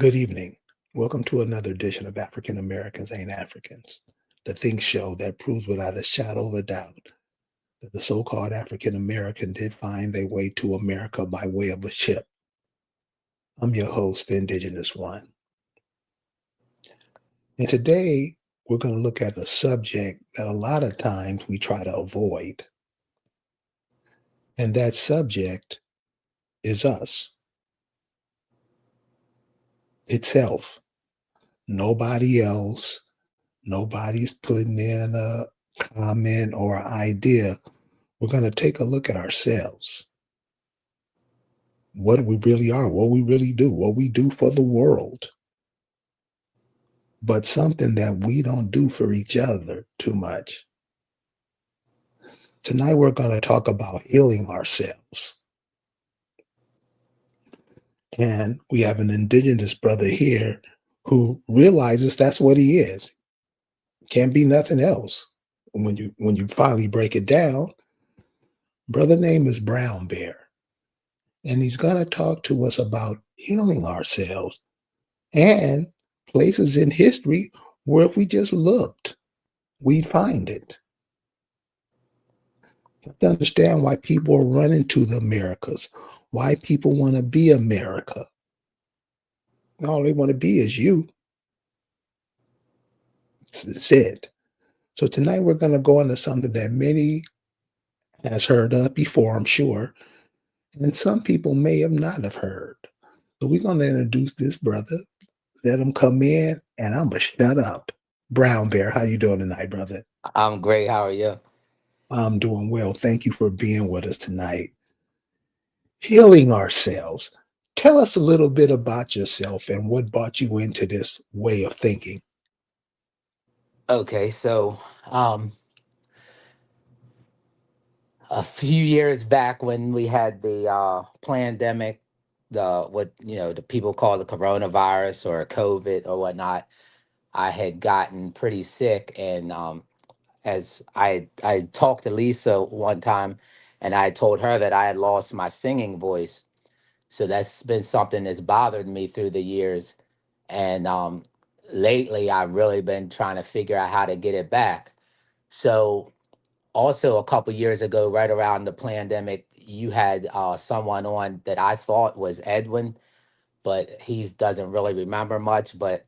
Good evening. Welcome to another edition of African Americans Ain't Africans, the Think Show that proves without a shadow of a doubt that the so called African American did find their way to America by way of a ship. I'm your host, the Indigenous One. And today we're going to look at a subject that a lot of times we try to avoid. And that subject is us itself. Nobody else. Nobody's putting in a comment or idea. We're going to take a look at ourselves, what we really are, what we really do, what we do for the world, but something that we don't do for each other too much. Tonight, we're going to talk about healing ourselves. And we have an indigenous brother here who realizes that's what he is. Can't be nothing else. When you finally break it down, brother name is BraveBear. And he's going to talk to us about healing ourselves and places in history where if we just looked, we'd find it. You have to understand why people are running to the Americas, why people want to be America. All they want to be is you. That's it. So tonight we're going to go into something that many has heard of before, I'm sure, and some people may have not have heard. So we're going to introduce this brother, let him come in, and I'm going to shut up. BraveBear, how you doing tonight, brother? I'm great. How are you? I'm doing well. Thank you for being with us tonight. Healing ourselves. Tell us a little bit about yourself and what brought you into this way of thinking. Okay, so um, a few years back when we had the pandemic, the what the people call the coronavirus or COVID or whatnot, I had gotten pretty sick, and as I talked to Lisa one time, and I told her that I had lost my singing voice. So that's been something that's bothered me through the years, and lately I've really been trying to figure out how to get it back. So also a couple years ago, right around the pandemic, you had someone on that I thought was Edwin, but he doesn't really remember much. But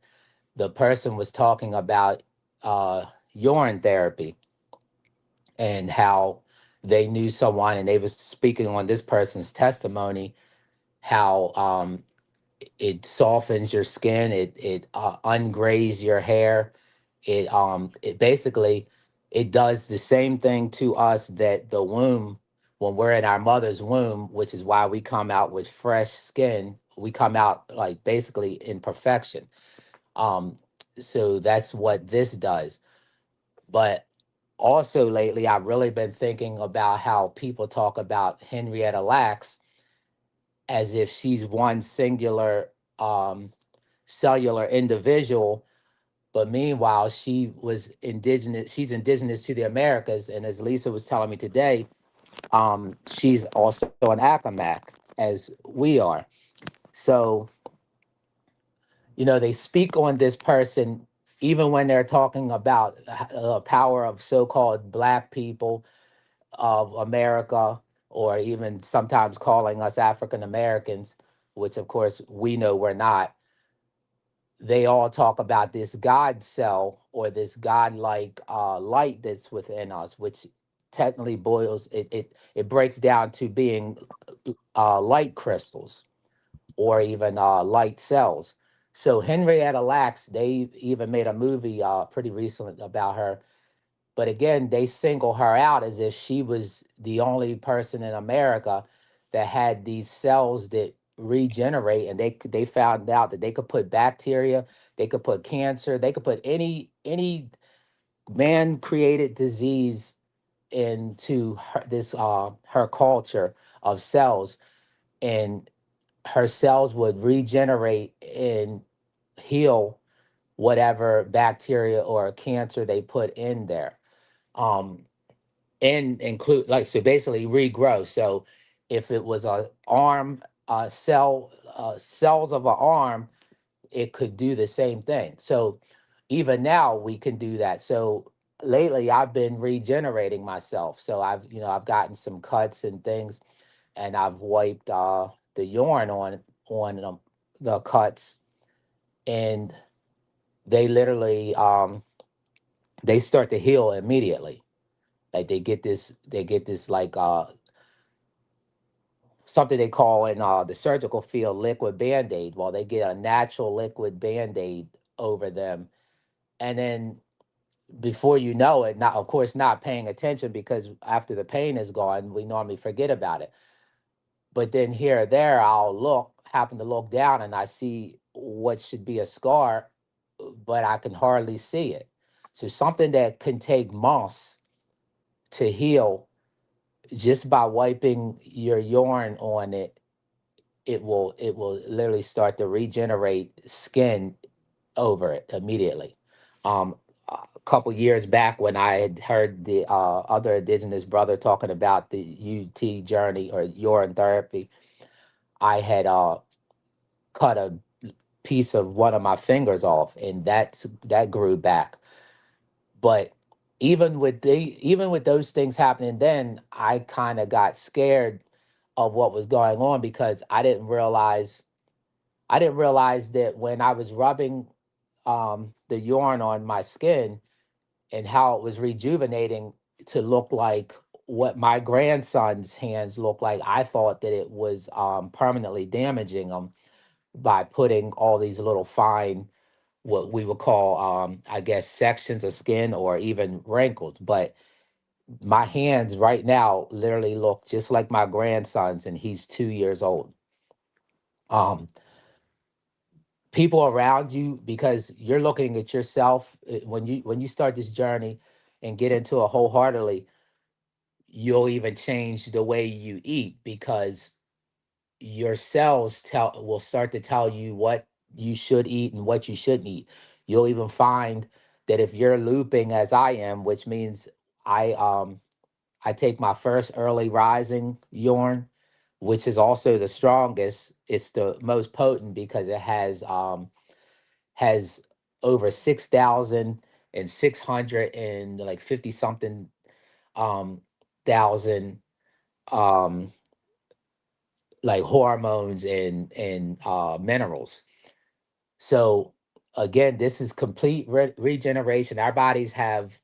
the person was talking about urine therapy and how they knew someone, and they was speaking on this person's testimony, how it softens your skin, it ungrays your hair, it basically it does the same thing to us that the womb, when we're in our mother's womb, which is why we come out with fresh skin. We come out like basically in perfection. um so that's what this does. But also lately I've really been thinking about how people talk about Henrietta Lacks as if she's one singular um cellular individual, but meanwhile she's indigenous to the Americas, and as Lisa was telling me today, she's also an Accomac as we are. So they speak on this person even when they're talking about the power of so-called black people of America, or even sometimes calling us African Americans, which of course we know we're not. They all talk about this God cell, or this God-like light that's within us, which technically it breaks down to being light crystals, or even light cells. So Henrietta Lacks, they even made a movie pretty recently about her. But again, they single her out as if she was the only person in America that had these cells that regenerate, and they found out that they could put bacteria, they could put cancer, they could put any man created disease into her culture of cells, and her cells would regenerate and heal whatever bacteria or cancer they put in there. Um, and include, like, so basically regrow. So if it was a arm, cells of an arm, it could do the same thing. So even now we can do that. So lately I've been regenerating myself. So I've gotten some cuts and things, and I've wiped the urine on the cuts, and they literally they start to heal immediately. Like they get this like something they call in the surgical field liquid band-aid. Well, they get a natural liquid band-aid over them, and then before you know it, not of course not paying attention, because after the pain is gone we normally forget about it. But then here or there I'll happen to look down, and I see what should be a scar, but I can hardly see it. So something that can take months to heal, just by wiping your urine on it, it will literally start to regenerate skin over it immediately. A couple years back, when I had heard the other indigenous brother talking about the UT journey or urine therapy, I had cut a piece of one of my fingers off, and that grew back. But even with those things happening, then I kind of got scared of what was going on, because I didn't realize that when I was rubbing the urine on my skin, and how it was rejuvenating to look like what my grandson's hands look like, I thought that it was permanently damaging them by putting all these little fine, what we would call, I guess, sections of skin or even wrinkles. But my hands right now literally look just like my grandson's, and he's 2 years old. Um, People around you, because you're looking at yourself, when you start this journey and get into it wholeheartedly, you'll even change the way you eat, because your cells will start to tell you what you should eat and what you shouldn't eat. You'll even find that if you're looping as I am, which means I take my first early rising urine, which is also the strongest. It's the most potent because it has over 6,600 and like 50 something um thousand um like hormones and minerals. So again, this is complete regeneration. Our bodies have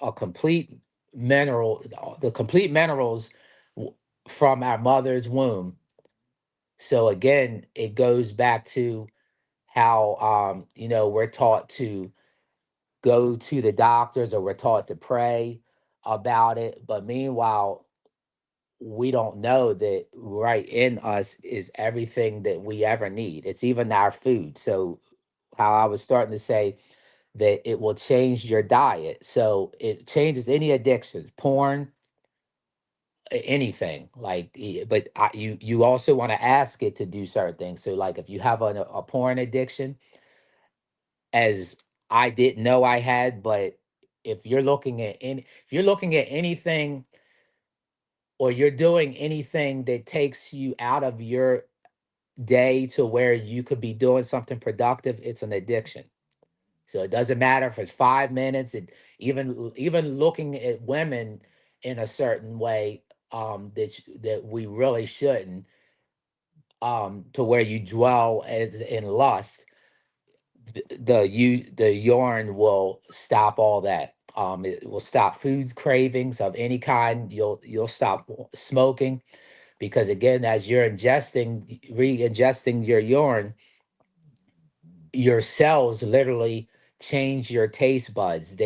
a complete the complete minerals w- from our mother's womb. So again, it goes back to how we're taught to go to the doctors, or we're taught to pray about it. But meanwhile, we don't know that right in us is everything that we ever need. It's even our food. So, how I was starting to say that it will change your diet. So, it changes any addictions, porn, anything. But you also want to ask it to do certain things. So, like if you have a porn addiction, as I didn't know I had, but if you're looking at anything, or you're doing anything that takes you out of your day to where you could be doing something productive, it's an addiction. So it doesn't matter if it's 5 minutes. Even looking at women in a certain way, that we really shouldn't, to where you dwell in lust. The urine will stop all that. It will stop food cravings of any kind. You'll stop smoking, because again, as you're re-ingesting your urine, your cells literally change your taste buds.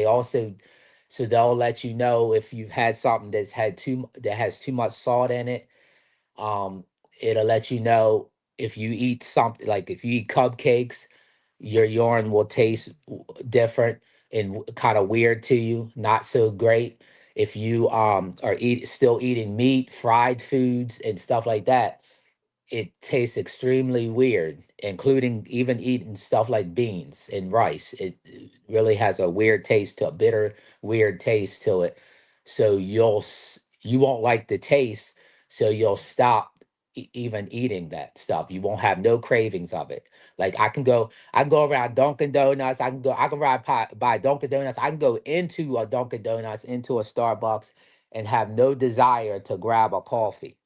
So they'll let you know if you've had something that has too much salt in it. um It'll let you know if you eat something, like if you eat cupcakes, your urine will taste different and kind of weird to you, not so great. If you are still eating meat, fried foods and stuff like that, it tastes extremely weird, including even eating stuff like beans and rice. It really has a weird taste, to a bitter, weird taste to it. So you won't like the taste, so you'll stop. even eating that stuff. You won't have no cravings of it. Like I can go around Dunkin' Donuts. I can ride by Dunkin' Donuts. I can go into a Dunkin' Donuts, into a Starbucks, and have no desire to grab a coffee.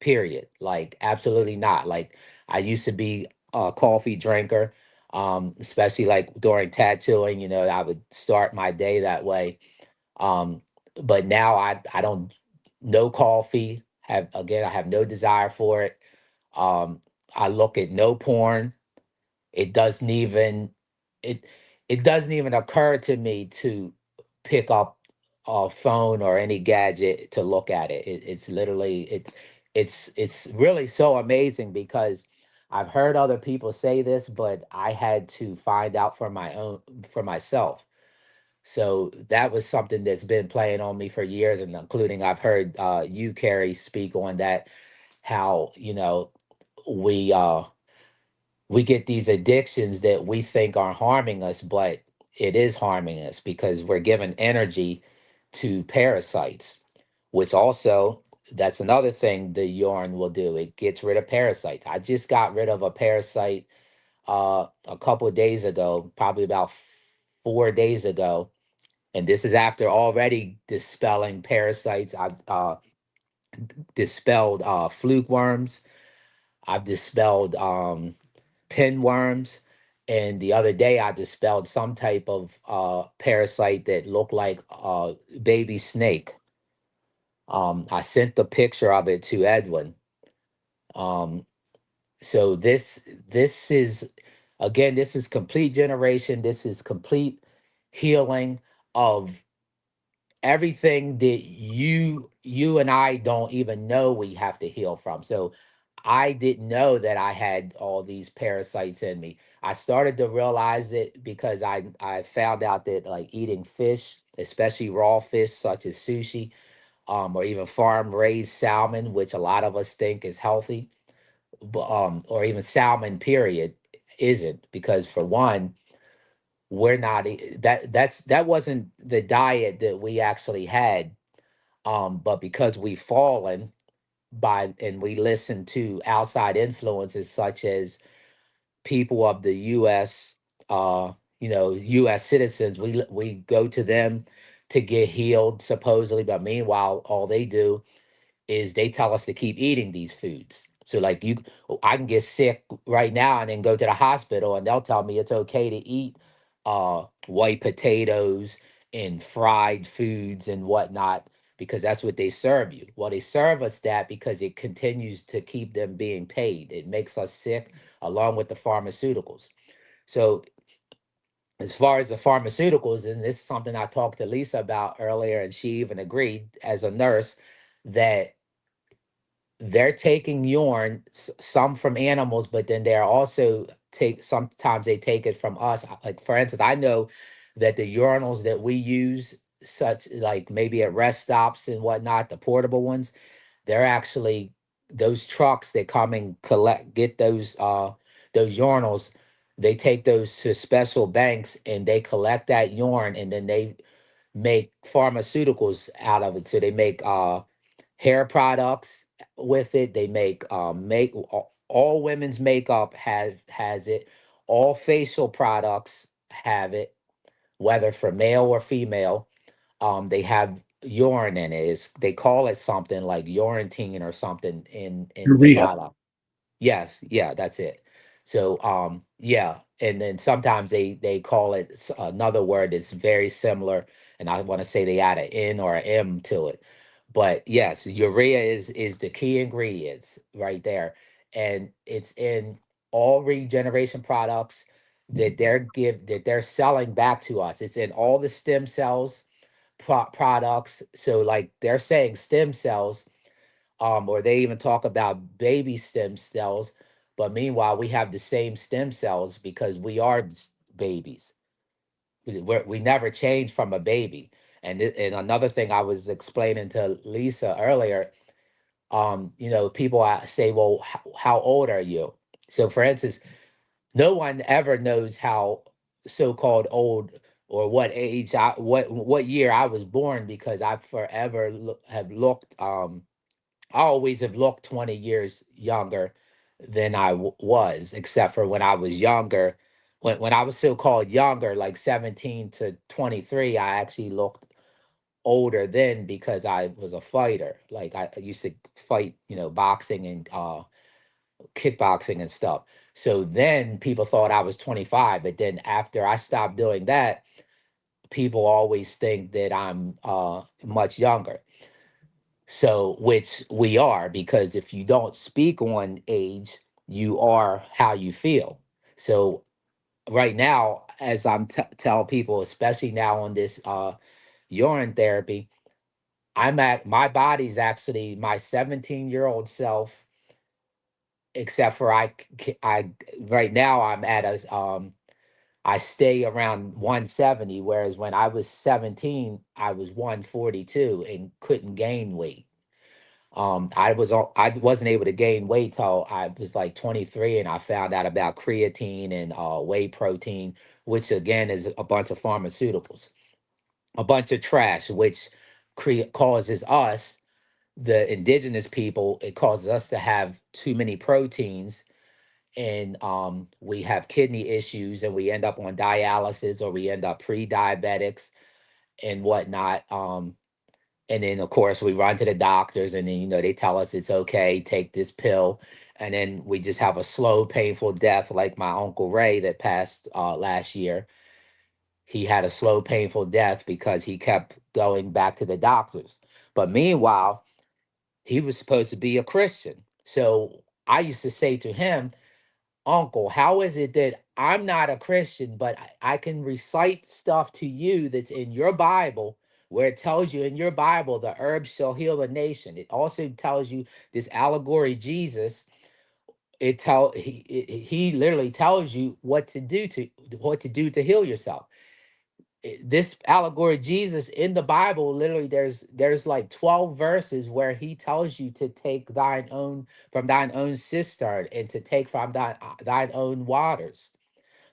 Period. Like absolutely not. Like I used to be a coffee drinker, especially like during tattooing. I would start my day that way. um, but now I don't, no coffee. Have again, I have no desire for it. Um, I look at no porn. It doesn't even it it doesn't even occur to me to pick up a phone or any gadget to look at it. It's literally it's really so amazing because I've heard other people say this, but I had to find out for myself. So that was something that's been playing on me for years, and including I've heard you, Carrie, speak on that. How we uh, we get these addictions that we think are harming us, but it is harming us because we're giving energy to parasites, which also that's another thing the urine will do. It gets rid of parasites. I just got rid of a parasite a couple of days ago, probably about 4 days ago, and this is after already dispelling parasites. I've dispelled fluke worms. I've dispelled pinworms, and the other day I dispelled some type of parasite that looked like a baby snake. I sent the picture of it to Edwin. Um, so this is, again, this is complete generation. This is complete healing of everything that you and I don't even know we have to heal from. So I didn't know that I had all these parasites in me. I started to realize it because I found out that like eating fish, especially raw fish such as sushi, or even farm raised salmon, which a lot of us think is healthy, or even salmon period isn't, because for one, we're not that wasn't the diet that we actually had. But because we've fallen by and we listen to outside influences such as people of the US, US citizens, we go to them to get healed supposedly, but meanwhile all they do is they tell us to keep eating these foods. So like I can get sick right now and then go to the hospital and they'll tell me it's okay to eat white potatoes and fried foods and whatnot because that's what they serve you. Well, they serve us that because it continues to keep them being paid. It makes us sick along with the pharmaceuticals. So as far as the pharmaceuticals, and this is something I talked to Lisa about earlier, and she even agreed as a nurse that they're taking urine, some from animals, but then they're also sometimes they take it from us. Like for instance, I know that the urinals that we use, such like maybe at rest stops and whatnot, the portable ones, they're actually those trucks that come and get those urinals. They take those to special banks and they collect that urine and then they make pharmaceuticals out of it. So they make hair products with it. They make all women's makeup has it. All facial products have it, whether for male or female. They have urine in it. They call it something like urantine or something in the Urea. product. Yes, yeah, that's it. So, yeah, and then sometimes they call it another word that's very similar, and I want to say they add an N or an M to it. But yes, urea is the key ingredients right there, and it's in all regeneration products that they're selling back to us. It's in all the stem cells products. So, like they're saying stem cells, or they even talk about baby stem cells. But meanwhile, we have the same stem cells because we are babies. We never changed from a baby. And another thing I was explaining to Lisa earlier, people say, well, how old are you? So, for instance, no one ever knows how so-called old or what age what year I was born because I forever have looked. I always have looked 20 years younger than I was, except for when I was younger. When I was so called younger, like 17 to 23, I actually looked older then because I was a fighter. Like I used to fight, boxing and kickboxing and stuff. So then people thought I was 25, but then after I stopped doing that, people always think that I'm much younger. So, which we are, because if you don't speak on age, you are how you feel. So, right now, as I'm tell people, especially now on this urine therapy, I'm at my body's actually my 17-year-old self, except for I right now I'm at a I stay around 170, whereas when I was 17, I was 142 and couldn't gain weight. I wasn't able to gain weight till I was like 23, and I found out about creatine and whey protein, which again is a bunch of pharmaceuticals, a bunch of trash, which causes us, the indigenous people, it causes us to have too many proteins, and we have kidney issues, and we end up on dialysis, or we end up pre-diabetics and whatnot. And then of course we run to the doctors, and then they tell us it's okay, take this pill, and then we just have a slow, painful death, like my uncle Ray that passed last year. He had a slow, painful death because he kept going back to the doctors. But meanwhile, he was supposed to be a Christian. So I used to say to him, Uncle, how is it that I'm not a Christian, but I can recite stuff to you that's in your Bible, where it tells you in your Bible the herbs shall heal a nation. It also tells you this allegory Jesus. He literally tells you what to do to heal yourself. This allegory Jesus in the Bible, literally there's like 12 verses where he tells you to take thine own from thine own cistern, and to take from thine own waters.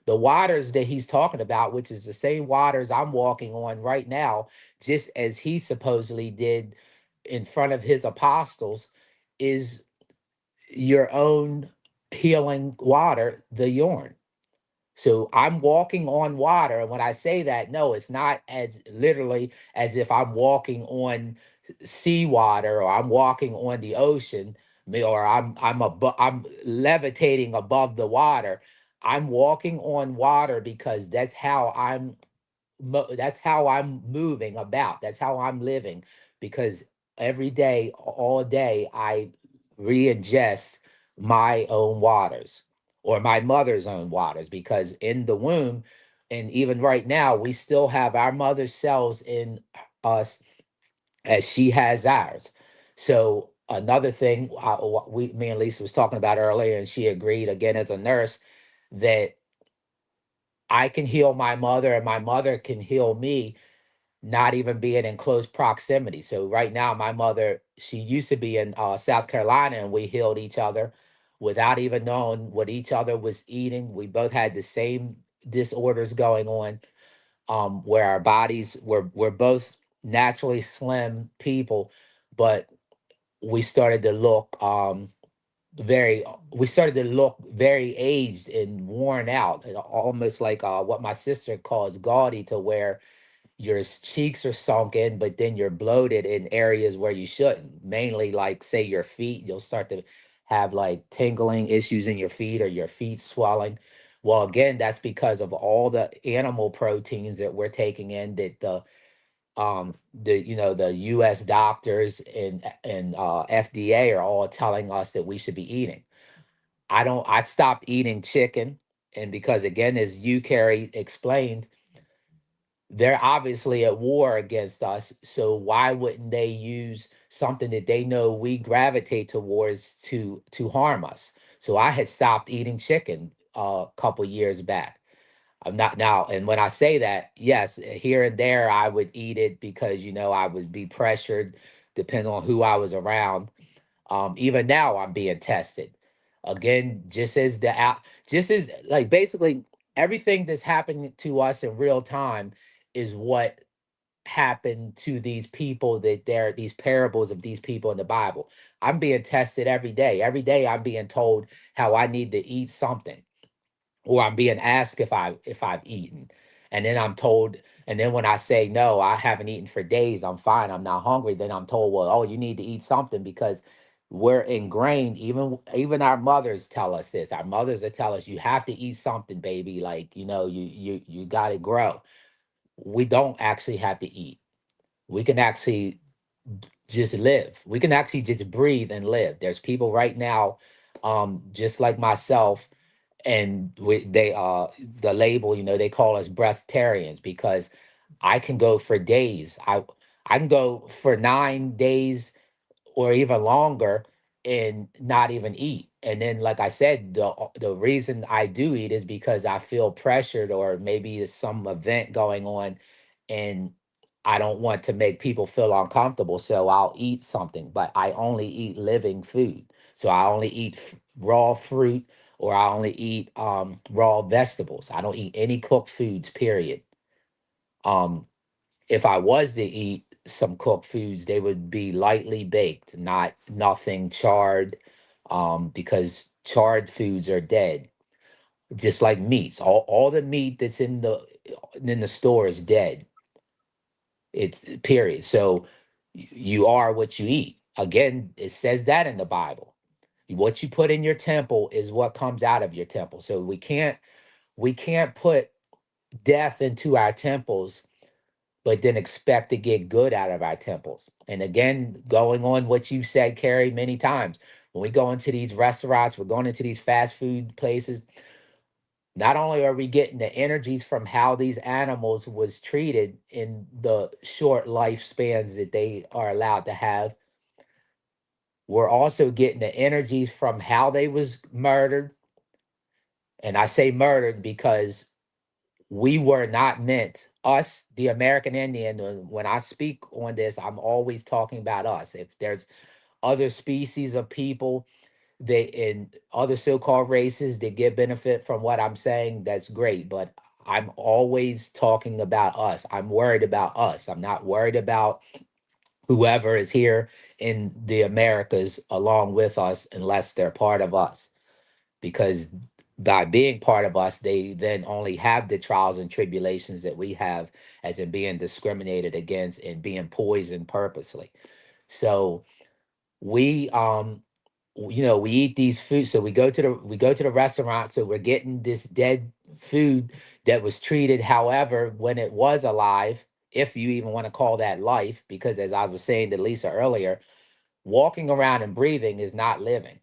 The waters that he's talking about, which is the same waters I'm walking on right now, just as he supposedly did in front of his apostles, is your own healing water, the urine. So I'm walking on water. And when I say that, no, it's not as literally as if I'm walking on seawater, or I'm walking on the ocean, or I'm levitating above the water. I'm walking on water because that's how I'm moving about. That's how I'm living, because every day, all day, I re-ingest my own waters, or my mother's own waters, because in the womb, and even right now, we still have our mother's cells in us, as she has ours. So another thing, me and Lisa was talking about earlier, and she agreed again as a nurse, that I can heal my mother and my mother can heal me, not even being in close proximity. So right now, my mother, she used to be in South Carolina, and we healed each other without even knowing what each other was eating. We both had the same disorders going on, where our bodies were both naturally slim people, but we started to look very we started to look very aged and worn out, almost like what my sister calls gaudy, to where your cheeks are sunken, but then you're bloated in areas where you shouldn't. Mainly, like, say, your feet, you'll start to have like tingling issues in your feet, or your feet swelling. Well, again, that's because of all the animal proteins that we're taking in, that the US doctors and FDA are all telling us that we should be eating. I stopped eating chicken, and because, again, as you, Carrie, explained, they're obviously at war against us. So why wouldn't they use something that they know we gravitate towards to harm us? So I had stopped eating chicken a couple years back. I'm not now, and when I say that, yes, here and there I would eat it because I would be pressured, depending on who I was around. Even now, I'm being tested again, just as, like, basically everything that's happening to us in real time is what happen to these people, that there are these parables of these people in the Bible. I'm being tested every day. Every day I'm being told how I need to eat something, or I'm being asked if I've eaten. And then I'm told, and then when I say no, I haven't eaten for days, I'm fine, I'm not hungry, then I'm told, well, oh, you need to eat something, because we're ingrained. Even our mothers tell us this. Our mothers that tell us, you have to eat something, baby. Like, you got to grow. We don't actually have to eat. We can actually just live. We can actually just breathe and live. There's people right now, just like myself, and they the label, they call us breatharians, because I can go for days. I can go for 9 days or even longer and not even eat. And then, like I said, the reason I do eat is because I feel pressured, or maybe there's some event going on, and I don't want to make people feel uncomfortable, so I'll eat something. But I only eat living food, so I only eat raw fruit, or I only eat raw vegetables. I don't eat any cooked foods. Period. Um, if I was to eat some cooked foods, they would be lightly baked, not nothing charred, because charred foods are dead. Just like meats, all the meat that's in the store is dead. It's period. So you are what you eat. Again, it says that in the Bible. What you put in your temple is what comes out of your temple. So we can't put death into our temples, but then expect to get good out of our temples. And again, going on what you said, Carrie, many times, when we go into these restaurants, we're going into these fast food places. Not only are we getting the energies from how these animals was treated in the short lifespans that they are allowed to have, we're also getting the energies from how they was murdered. And I say murdered because we were not meant, us, the American Indian. When I speak on this, I'm always talking about us. If there's other species of people, they in other so-called races that get benefit from what I'm saying, that's great. But I'm always talking about us. I'm worried about us. I'm not worried about whoever is here in the Americas along with us, unless they're part of us, because by being part of us, they then only have the trials and tribulations that we have, as in being discriminated against and being poisoned purposely. So we we eat these foods. So we go to the restaurant, so we're getting this dead food that was treated, however, when it was alive, if you even want to call that life, because as I was saying to Lisa earlier, walking around and breathing is not living.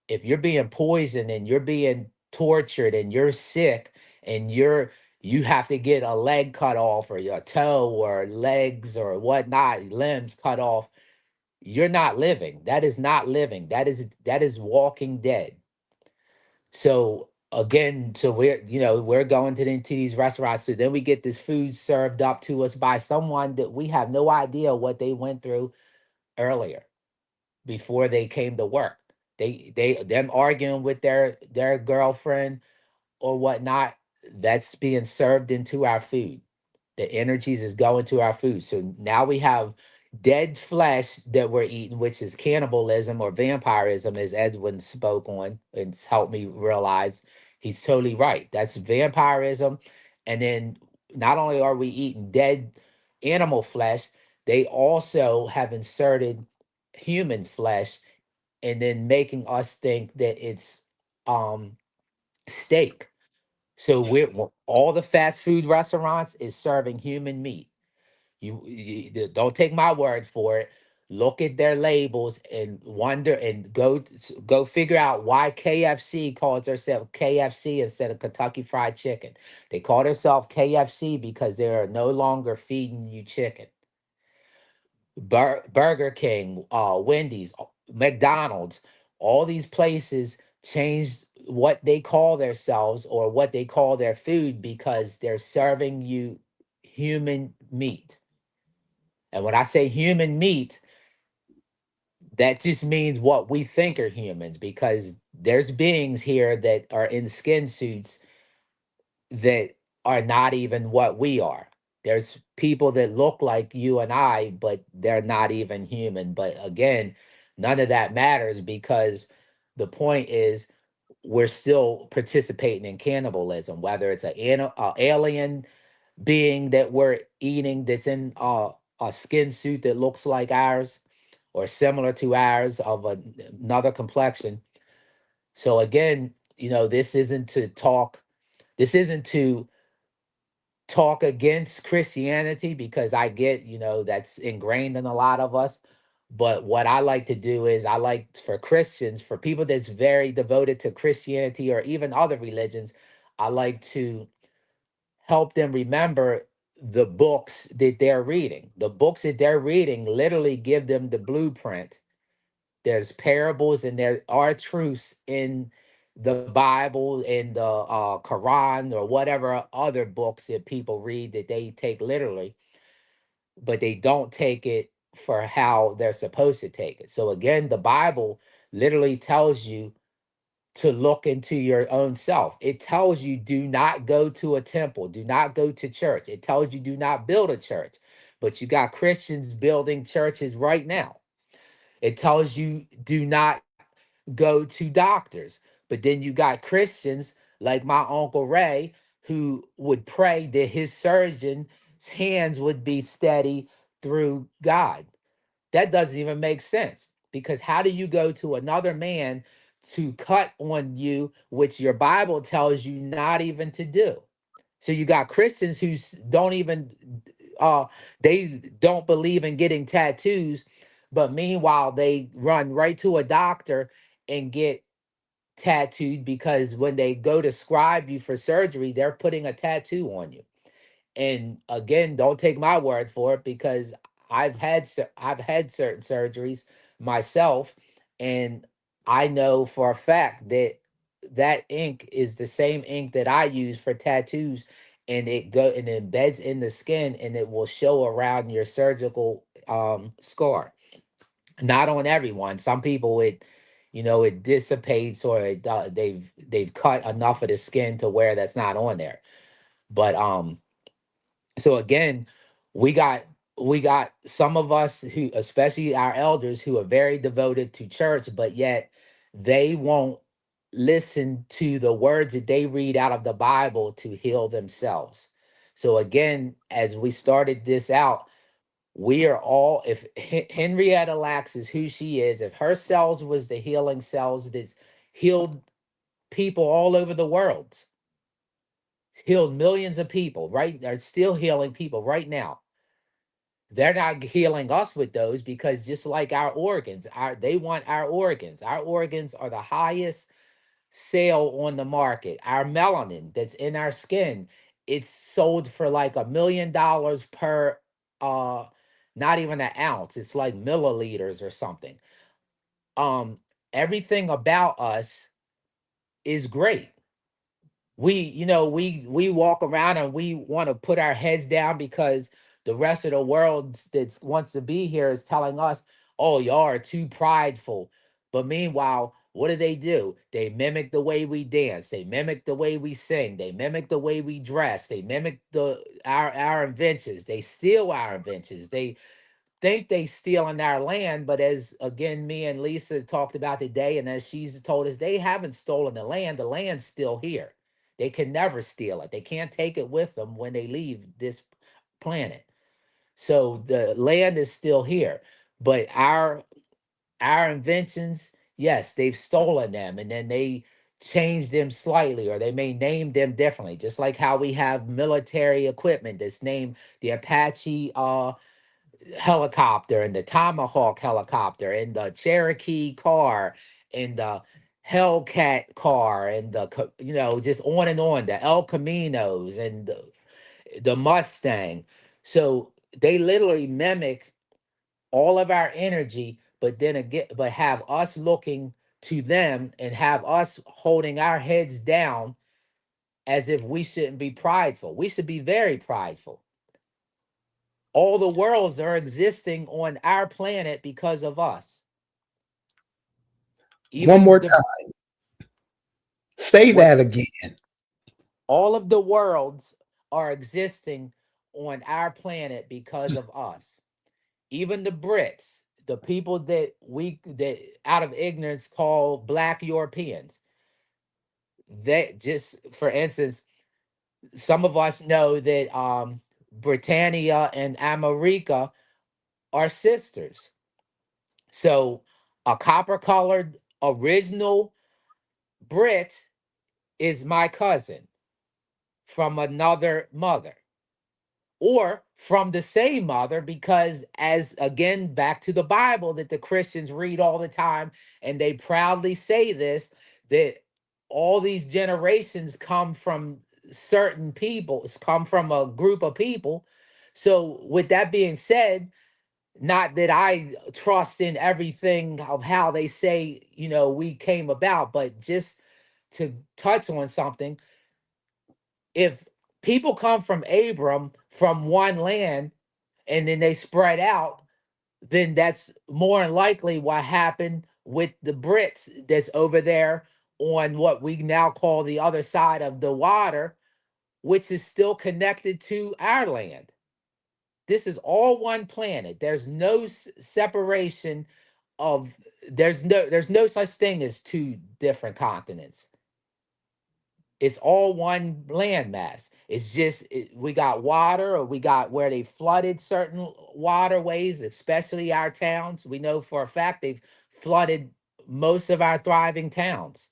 If you're being poisoned and you're being tortured and you're sick, and you have to get a leg cut off, or your toe or legs or whatnot, limbs cut off, you're not living. That is not living. That is walking dead. So again, so we're going into these restaurants, so then we get this food served up to us by someone that we have no idea what they went through earlier, before they came to work. Them arguing with their girlfriend or whatnot, that's being served into our food. The energies is going to our food. So now we have dead flesh that we're eating, which is cannibalism or vampirism, as Edwin spoke on and helped me realize he's totally right. That's vampirism. And then not only are we eating dead animal flesh, they also have inserted human flesh, and then making us think that it's um steak. So all the fast food restaurants is serving human meat. Don't take my word for it. Look at their labels and wonder, and go figure out why KFC calls herself KFC instead of Kentucky Fried Chicken. They call themselves KFC because they are no longer feeding you chicken. Burger King, Wendy's, McDonald's, all these places changed what they call themselves or what they call their food, because they're serving you human meat. And when I say human meat, that just means what we think are humans, because there's beings here that are in skin suits that are not even what we are. There's people that look like you and I, but they're not even human. But again, none of that matters because the point is we're still participating in cannibalism, whether it's a alien being that we're eating that's in a skin suit that looks like ours or similar to ours of another complexion. So again, this isn't to talk against Christianity because I get, that's ingrained in a lot of us. But what I like to do is I like for Christians, for people that's very devoted to Christianity or even other religions, I like to help them remember the books that they're reading. The books that they're reading literally give them the blueprint. There's parables and there are truths in the Bible, in the Quran, or whatever other books that people read that they take literally, but they don't take it for how they're supposed to take it. So again, the Bible literally tells you to look into your own self. It tells you do not go to a temple, do not go to church. It tells you do not build a church. But you got Christians building churches right now. It tells you do not go to doctors. But then you got Christians like my Uncle Ray who would pray that his surgeon's hands would be steady through God. That doesn't even make sense because how do you go to another man to cut on you, which your Bible tells you not even to do? So you got Christians who don't even uh they don't believe in getting tattoos, but meanwhile they run right to a doctor and get tattooed because when they go to scribe you for surgery, they're putting a tattoo on you. And again, don't take my word for it because I've had certain surgeries myself, and I know for a fact that that ink is the same ink that I use for tattoos, and it embeds in the skin, and it will show around your surgical scar. Not on everyone. Some people it dissipates or they've cut enough of the skin to where that's not on there. But so again, we got we got some of us who, especially our elders, who are very devoted to church, but yet they won't listen to the words that they read out of the Bible to heal themselves. So again, as we started this out, we are all, if Henrietta Lacks is who she is, if her cells was the healing cells that's healed people all over the world, healed millions of people, right? They're still healing people right now. They're not healing us with those because just like our organs, they want our organs. Our organs are the highest sale on the market. Our melanin that's in our skin, it's sold for like $1 million per uh not even an ounce. It's like milliliters or something. Um Everything about us is great. We walk around and we want to put our heads down because the rest of the world that wants to be here is telling us, oh, y'all are too prideful. But meanwhile, what do? They mimic the way we dance, they mimic the way we sing, they mimic the way we dress, they mimic our inventions, they steal our inventions, they think they stealing our land, but as again me and Lisa talked about today, and as she's told us, they haven't stolen the land's still here. They can never steal it, they can't take it with them when they leave this planet. So the land is still here, but our inventions, yes, they've stolen them and then they changed them slightly or they may name them differently, just like how we have military equipment that's named the Apache helicopter and the Tomahawk helicopter and the Cherokee car and the Hellcat car and just on and on, the El Caminos and the Mustang. So they literally mimic all of our energy, but then again, but have us looking to them and have us holding our heads down as if we shouldn't be prideful. We should be very prideful. All the worlds are existing on our planet because of us. One Even more the time. Say what that again. all of the worlds are existing on our planet because of us. Even the Brits, the people that out of ignorance call black Europeans, they just, for instance, some of us know that Britannia and America are sisters. So a copper colored original Brit is my cousin from another mother, or from the same mother, because, as again, back to the Bible that the Christians read all the time, and they proudly say this, that all these generations come from certain people, come from a group of people. So with that being said, not that I trust in everything of how they say, we came about, but just to touch on something, if people come from Abram from one land and then they spread out, then that's more than likely what happened with the Brits that's over there on what we now call the other side of the water, which is still connected to our land. This is all one planet. There's no separation of, there's no such thing as two different continents. It's all one landmass. It's just we got water, or we got where they flooded certain waterways, especially our towns. We know for a fact they've flooded most of our thriving towns,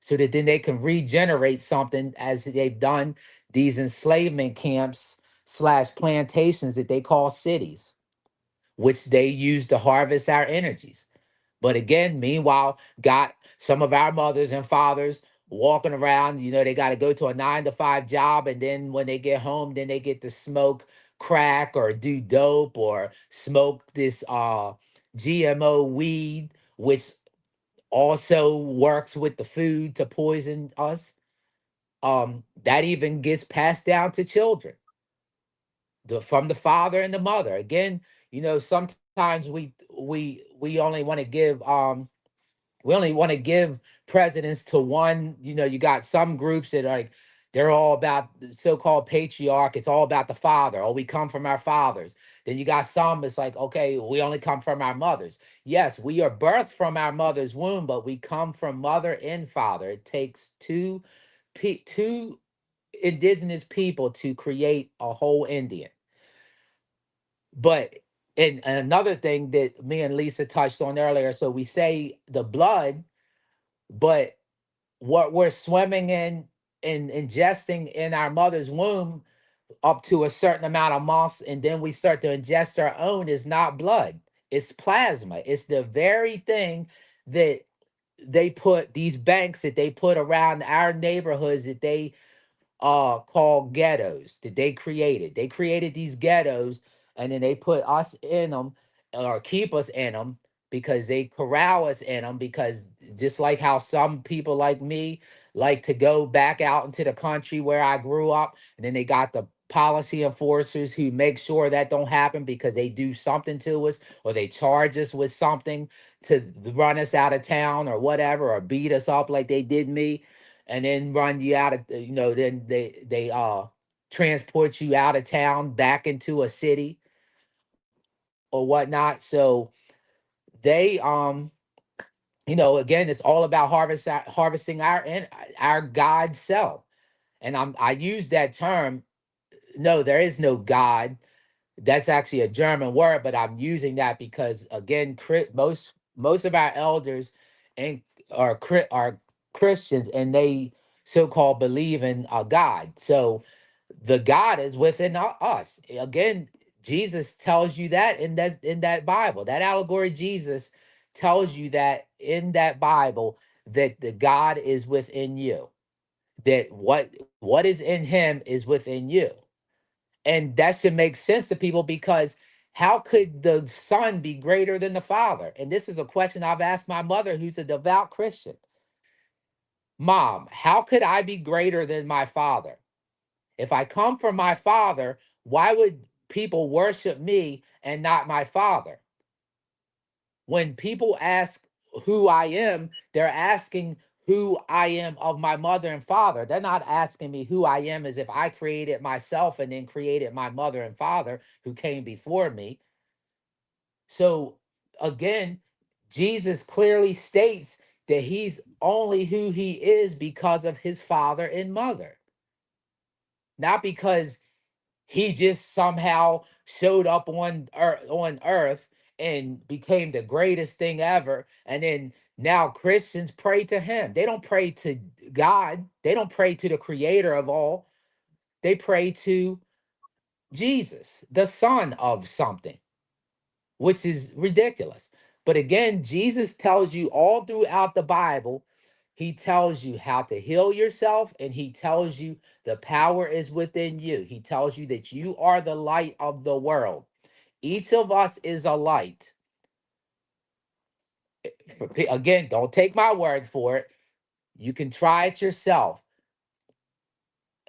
so that then they can regenerate something, as they've done these enslavement camps slash plantations that they call cities, which they use to harvest our energies. But again, meanwhile, got some of our mothers and fathers walking around, they got to go to a 9 to 5 job. And then when they get home, then they get to smoke crack or do dope or smoke this GMO weed, which also works with the food to poison us. That even gets passed down to children, from the father and the mother. Again, sometimes we only want to give we only want to give precedence to one. You got some groups that are like, they're all about the so-called patriarch. It's all about the father. Oh, we come from our fathers. Then you got some, it's like, okay, we only come from our mothers. Yes, we are birthed from our mother's womb, but we come from mother and father. It takes two indigenous people to create a whole Indian. But, and another thing that me and Lisa touched on earlier, so we say the blood, but what we're swimming in and ingesting in our mother's womb up to a certain amount of months, and then we start to ingest our own, is not blood. It's plasma. It's the very thing that they put, these banks that they put around our neighborhoods, that they called ghettos, that they created. They created these ghettos, and then they put us in them, or keep us in them, because they corral us in them. Because just like how some people like me like to go back out into the country where I grew up, and then they got the policy enforcers who make sure that don't happen, because they do something to us, or they charge us with something to run us out of town or whatever, or beat us up like they did me, and then run you out of, then they transport you out of town back into a city or whatnot. So they again, it's all about harvesting our God self. And I use that term. No, there is no God. That's actually a German word, but I'm using that because, again, most of our elders and are Christians, and they so-called believe in a God. So the God is within us. Again, Jesus tells you that in that Bible. That allegory, Jesus tells you that in that Bible, that the God is within you. That what is in him is within you. And that should make sense to people, because how could the son be greater than the father? And this is a question I've asked my mother, who's a devout Christian. Mom, how could I be greater than my father? If I come from my father, why would people worship me and not my father? When people ask who I am, they're asking who I am of my mother and father. They're not asking me who I am as if I created myself and then created my mother and father who came before me. So again, Jesus clearly states that he's only who he is because of his father and mother, not because he just somehow showed up on earth and became the greatest thing ever. And then now Christians pray to him. They don't pray to God. They don't pray to the creator of all. They pray to Jesus, the son of something, which is ridiculous. But again, Jesus tells you all throughout the Bible, he tells you how to heal yourself, and he tells you the power is within you. He tells you that you are the light of the world. Each of us is a light. Again, don't take my word for it. You can try it yourself.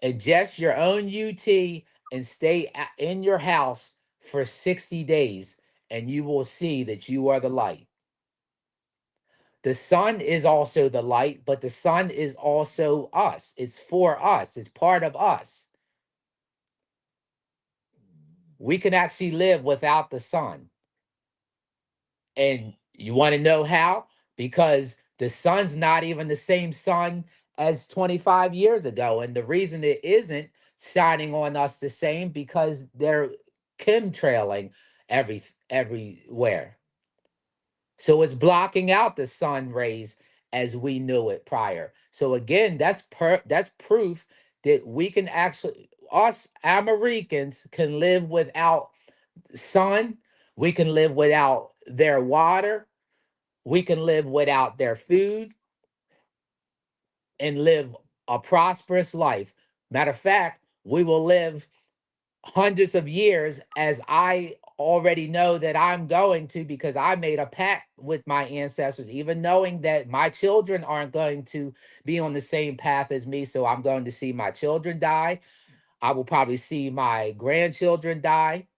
Ingest your own UT and stay in your house for 60 days, and you will see that you are the light. The sun is also the light, but the sun is also us. It's for us, it's part of us. We can actually live without the sun. And you want to know how? Because the sun's not even the same sun as 25 years ago. And the reason it isn't shining on us the same because they're chemtrailing everywhere. So it's blocking out the sun rays as we knew it prior. So again, that's proof that we can actually, us Americans can live without sun. We can live without their water. We can live without their food and live a prosperous life. Matter of fact, we will live hundreds of years, as I already know that I'm going to, because I made a pact with my ancestors, even knowing that my children aren't going to be on the same path as me. So I'm going to see my children die. I will probably see my grandchildren die,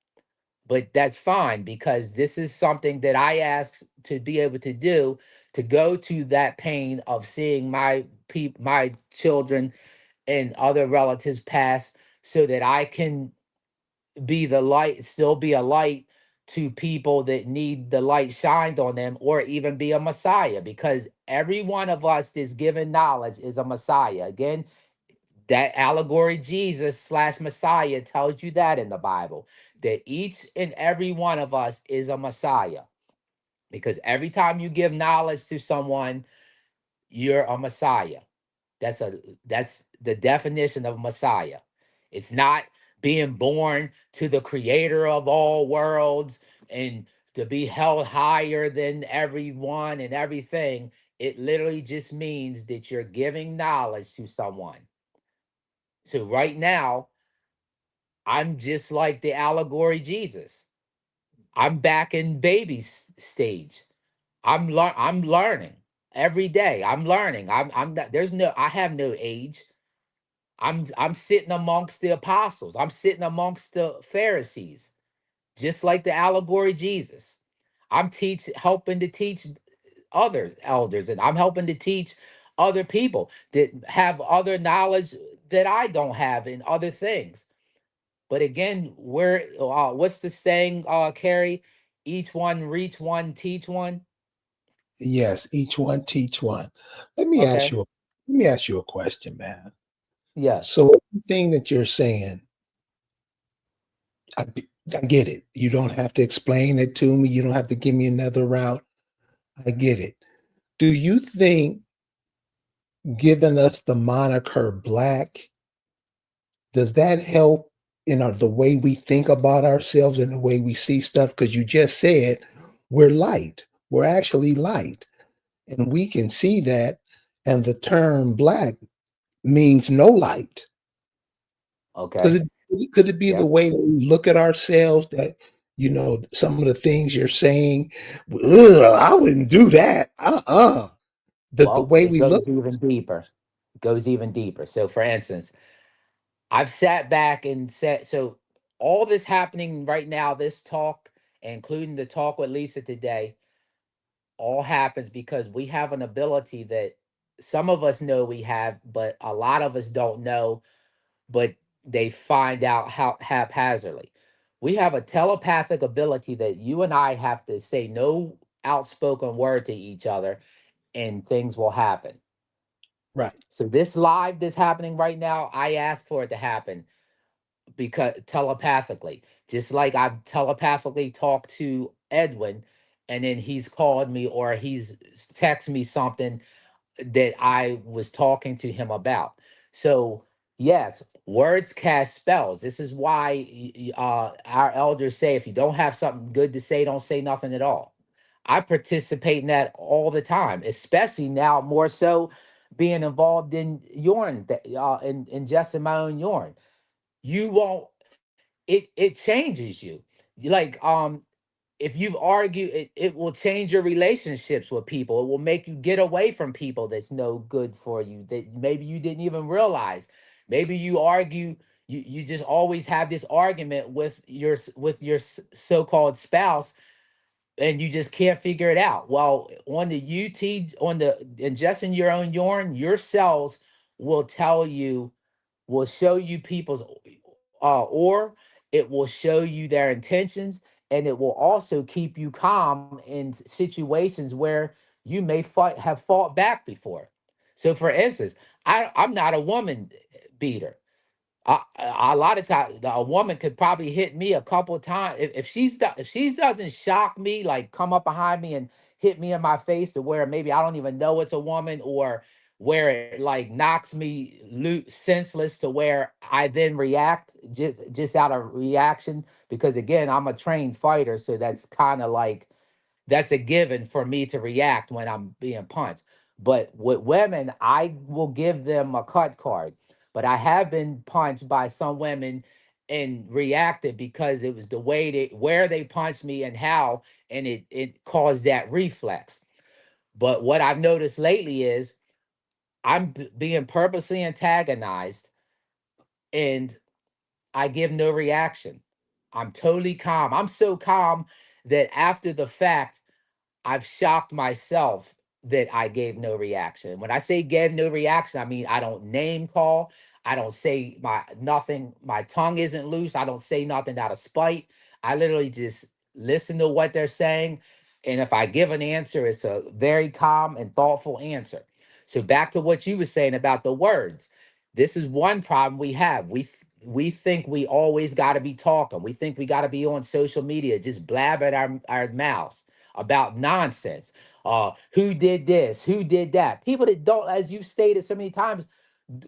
but that's fine because this is something that I asked to be able to do, to go to that pain of seeing my children and other relatives pass, so that I can be the light, still be a light to people that need the light shined on them, or even be a messiah, because every one of us that's given knowledge is a messiah. Again, that allegory Jesus slash messiah tells you that in the Bible, that each and every one of us is a messiah, because every time you give knowledge to someone, you're a messiah. That's the definition of Messiah. It's not being born to the creator of all worlds and to be held higher than everyone and everything. It literally just means that you're giving knowledge to someone. So right now, I'm just like the allegory Jesus. I'm back in baby stage. I'm learning every day. I'm learning. I'm not, there's no, I have no age. I'm sitting amongst the apostles. I'm sitting amongst the Pharisees, just like the allegory Jesus. I'm helping to teach other elders, and I'm helping to teach other people that have other knowledge that I don't have in other things. But again, what's the saying, Carrie? Each one reach one, teach one. Yes, each one teach one. Let me ask Okay. you. Let me ask you a question, man. Yes. So everything that you're saying, I, I get it. You don't have to explain it to me. You don't have to give me another route. I get it. Do you think giving us the moniker black, does that help in the way we think about ourselves and the way we see stuff? Because you just said we're light. We're actually light. And we can see that. And the term black means no light. Okay. Could it be the Yes. way that we look at ourselves that, some of the things you're saying, ugh, I wouldn't do that. The Well, way it we look. goes even deeper. It goes even deeper. So, for instance, I've sat back and said, so all this happening right now, this talk, including the talk with Lisa today, all happens because we have an ability that some of us know we have, but a lot of us don't know, but they find out how haphazardly. We have a telepathic ability that you and I have to say no outspoken word to each other and things will happen. Right. So this live that's happening right now, I asked for it to happen because telepathically, just like I've telepathically talked to Edwin and then he's called me or he's texted me something that I was talking to him about. So, yes, words cast spells. This is why our elders say if you don't have something good to say, don't say nothing at all. I participate in that all the time, especially now more so being involved in urine, in ingesting my own urine. You won't. It changes you. Like if you've argued, it will change your relationships with people. It will make you get away from people that's no good for you that maybe you didn't even realize. Maybe you argue, you just always have this argument with your so-called spouse and you just can't figure it out. Well, on the on the ingesting your own urine, your cells will tell you, will show you people's or it will show you their intentions, and it will also keep you calm in situations where you may have fought back before. So for instance, I'm not a woman beater. A lot of times a woman could probably hit me a couple of times if she doesn't shock me, like come up behind me and hit me in my face to where maybe I don't even know it's a woman, or where it like knocks me senseless to where I then react just out of reaction, because again I'm a trained fighter, so that's kind of like that's a given for me to react when I'm being punched. But with women, I will give them a cut card. But I have been punched by some women and reacted because it was the way they where they punched me and how, and it caused that reflex. But what I've noticed lately is I'm being purposely antagonized and I give no reaction. I'm totally calm. I'm so calm that after the fact I've shocked myself that I gave no reaction. When I say gave no reaction, I mean I don't name call. I don't say my nothing. My tongue isn't loose. I don't say nothing out of spite. I literally just listen to what they're saying. And if I give an answer, it's a very calm and thoughtful answer. So back to what you were saying about the words. This is one problem we have. We think we always got to be talking. We think we got to be on social media, just blab at our mouths about nonsense. Who did this? Who did that? People that don't, as you've stated so many times,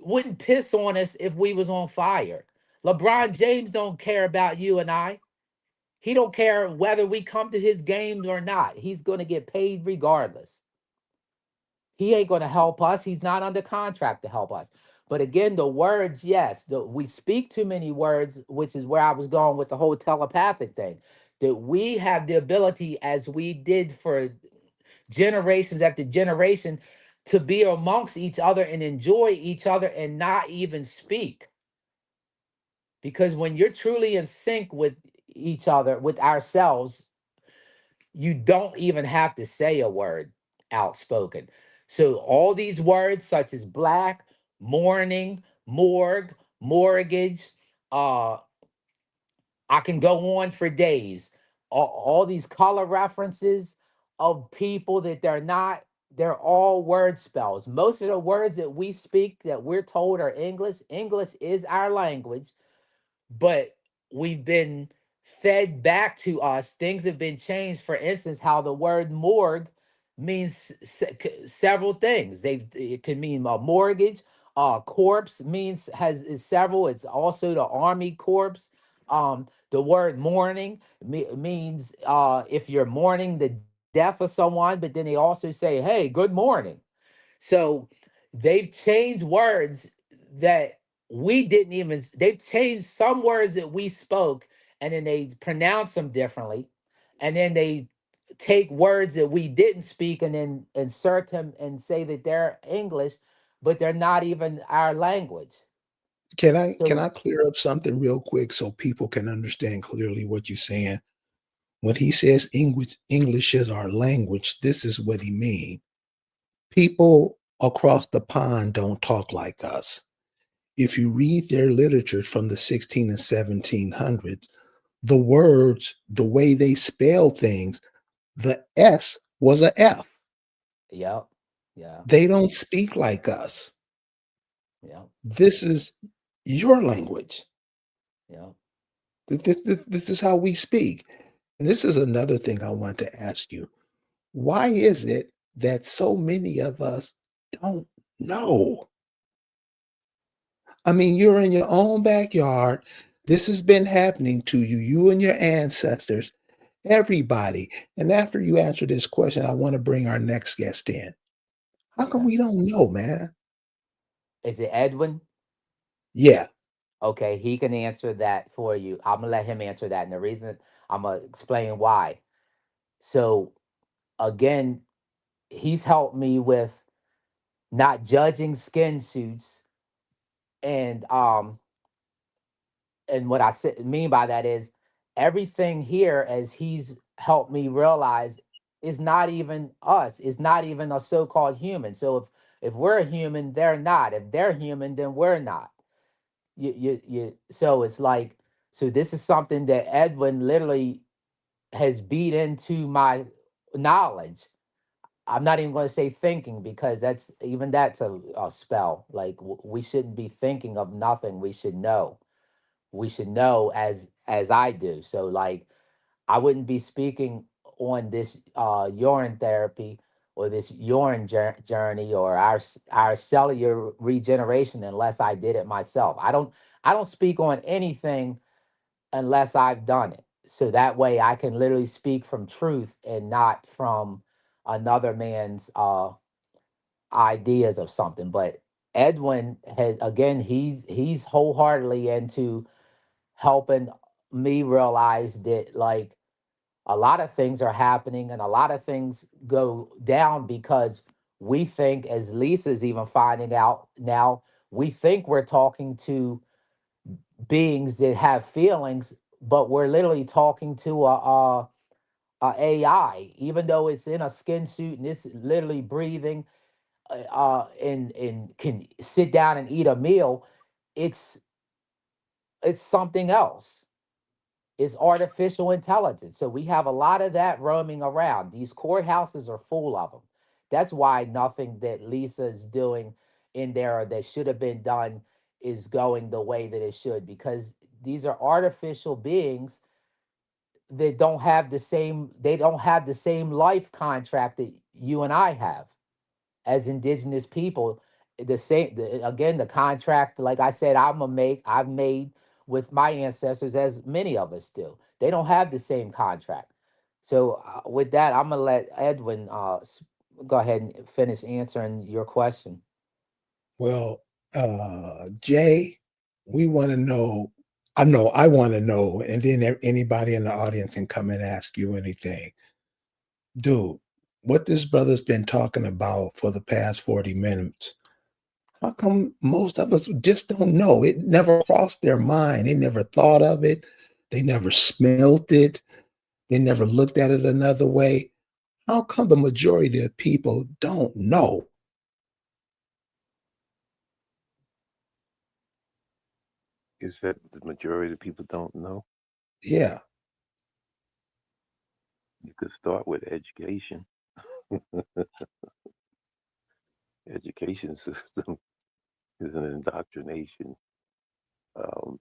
wouldn't piss on us if we was on fire. LeBron James don't care about you and I. He don't care whether we come to his games or not. He's going to get paid regardless. He ain't going to help us. He's not under contract to help us. But again, the words, yes, we speak too many words, which is where I was going with the whole telepathic thing. That we have the ability, as we did for generations after generation, to be amongst each other and enjoy each other and not even speak. Because when you're truly in sync with each other, with ourselves, you don't even have to say a word outspoken. So all these words such as black, mourning, morgue, mortgage, uh I can go on for days. All these color references of people that they're not, they're all word spells. Most of the words that we speak that we're told are English. English is our language, but we've been fed back to us. Things have been changed. For instance, how the word morgue means several things. It can mean a mortgage. Corpse means has is several. It's also the army corpse. The word mourning means if you're mourning the death of someone, but then they also say, "Hey, good morning." So they've changed words that we didn't even, they've changed some words that we spoke and then they pronounce them differently. And then they take words that we didn't speak and then insert them and say that they're English, but they're not even our language. Can So I clear up something real quick so people can understand clearly what you're saying? When he says English is our language, this is what he means. People across the pond don't talk like us. If you read their literature from the 16 and 1700s, the words, the way they spell things, the S was a F. Yep. Yeah. They don't speak like us. Yep. This is your language. Yep. This is how we speak. And this is another thing I want to ask you. Why is it that so many of us don't know? I mean, you're in your own backyard. This has been happening to you, you and your ancestors, everybody. And after you answer this question, I want to bring our next guest in. How come Okay. we don't know, man? Is it Edwin? Yeah. Okay, he can answer that for you. I'm gonna let him answer that, and the reason I'm gonna explain why. So again, he's helped me with not judging skin suits, and what mean by that is everything here, as he's helped me realize, is not even us. Is not even a so-called human. So if we're a human, they're not. If they're human, then we're not. You. So it's like, so this is something that Edwin literally has beat into my knowledge. I'm not even going to say thinking, because that's a spell. Like, we shouldn't be thinking of nothing. We should know. We should know as I do. So like, I wouldn't be speaking on this urine therapy, or this urine journey, or our cellular regeneration, unless I did it myself. I don't speak on anything unless I've done it. So that way I can literally speak from truth and not from another man's ideas of something. But Edwin has, again, he's wholeheartedly into helping me realize that, like, a lot of things are happening and a lot of things go down because we think, as Lisa's even finding out now, we think we're talking to beings that have feelings, but we're literally talking to a AI, even though it's in a skin suit and it's literally breathing, and can sit down and eat a meal. It's it's something else. It's artificial intelligence. So we have a lot of that roaming around. These courthouses are full of them. That's why nothing that Lisa is doing in there, or that should have been done, is going the way that it should, because these are artificial beings that don't have the same life contract that you and I have as indigenous people. Again, the contract, like I said, I've made with my ancestors, as many of us do. They don't have the same contract. So with that, I'm gonna let Edwin go ahead and finish answering your question. Well, Jay, we want to know. I know I want to know, and then anybody in the audience can come and ask you anything. Dude, what this brother's been talking about for the past 40 minutes, how come most of us just don't know? It never crossed their mind. They never thought of it. They never smelt it. They never looked at it another way. How come the majority of people don't know? Is that the majority of people don't know? Yeah, You could start with education. Education system is an indoctrination um,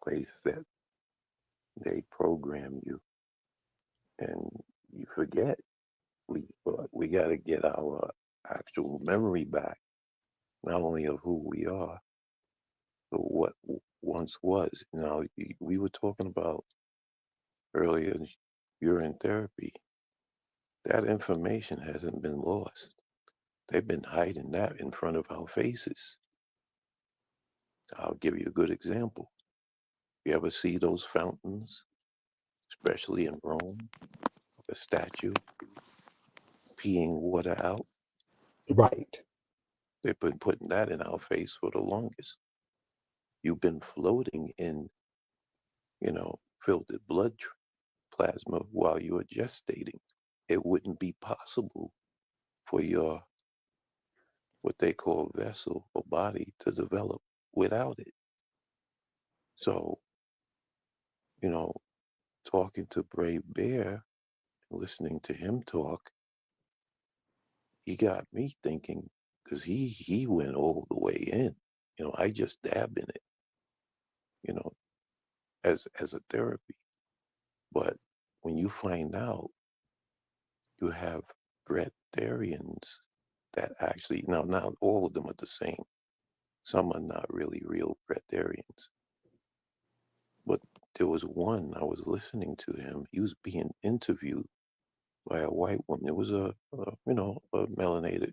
place that they program you, and you forget. We got to get our actual memory back, not only of who we are, but what once was. Now, we were talking about earlier urine therapy. That information hasn't been lost. They've been hiding that in front of our faces. I'll give you a good example. You ever see those fountains, especially in Rome, a statue peeing water out? right. They've been putting that in our face for the longest. You've been floating in, filtered blood plasma while you were gestating. It wouldn't be possible for your what they call vessel or body to develop without it. So, you know, talking to BraveBear, listening to him talk, he got me thinking, because he went all the way in. I just dab in it, you know, as a therapy. But when you find out you have breatharians that actually, now not all of them are the same. Some are not really real breatharians. But there was one, I was listening to him. He was being interviewed by a white woman. It was a melanated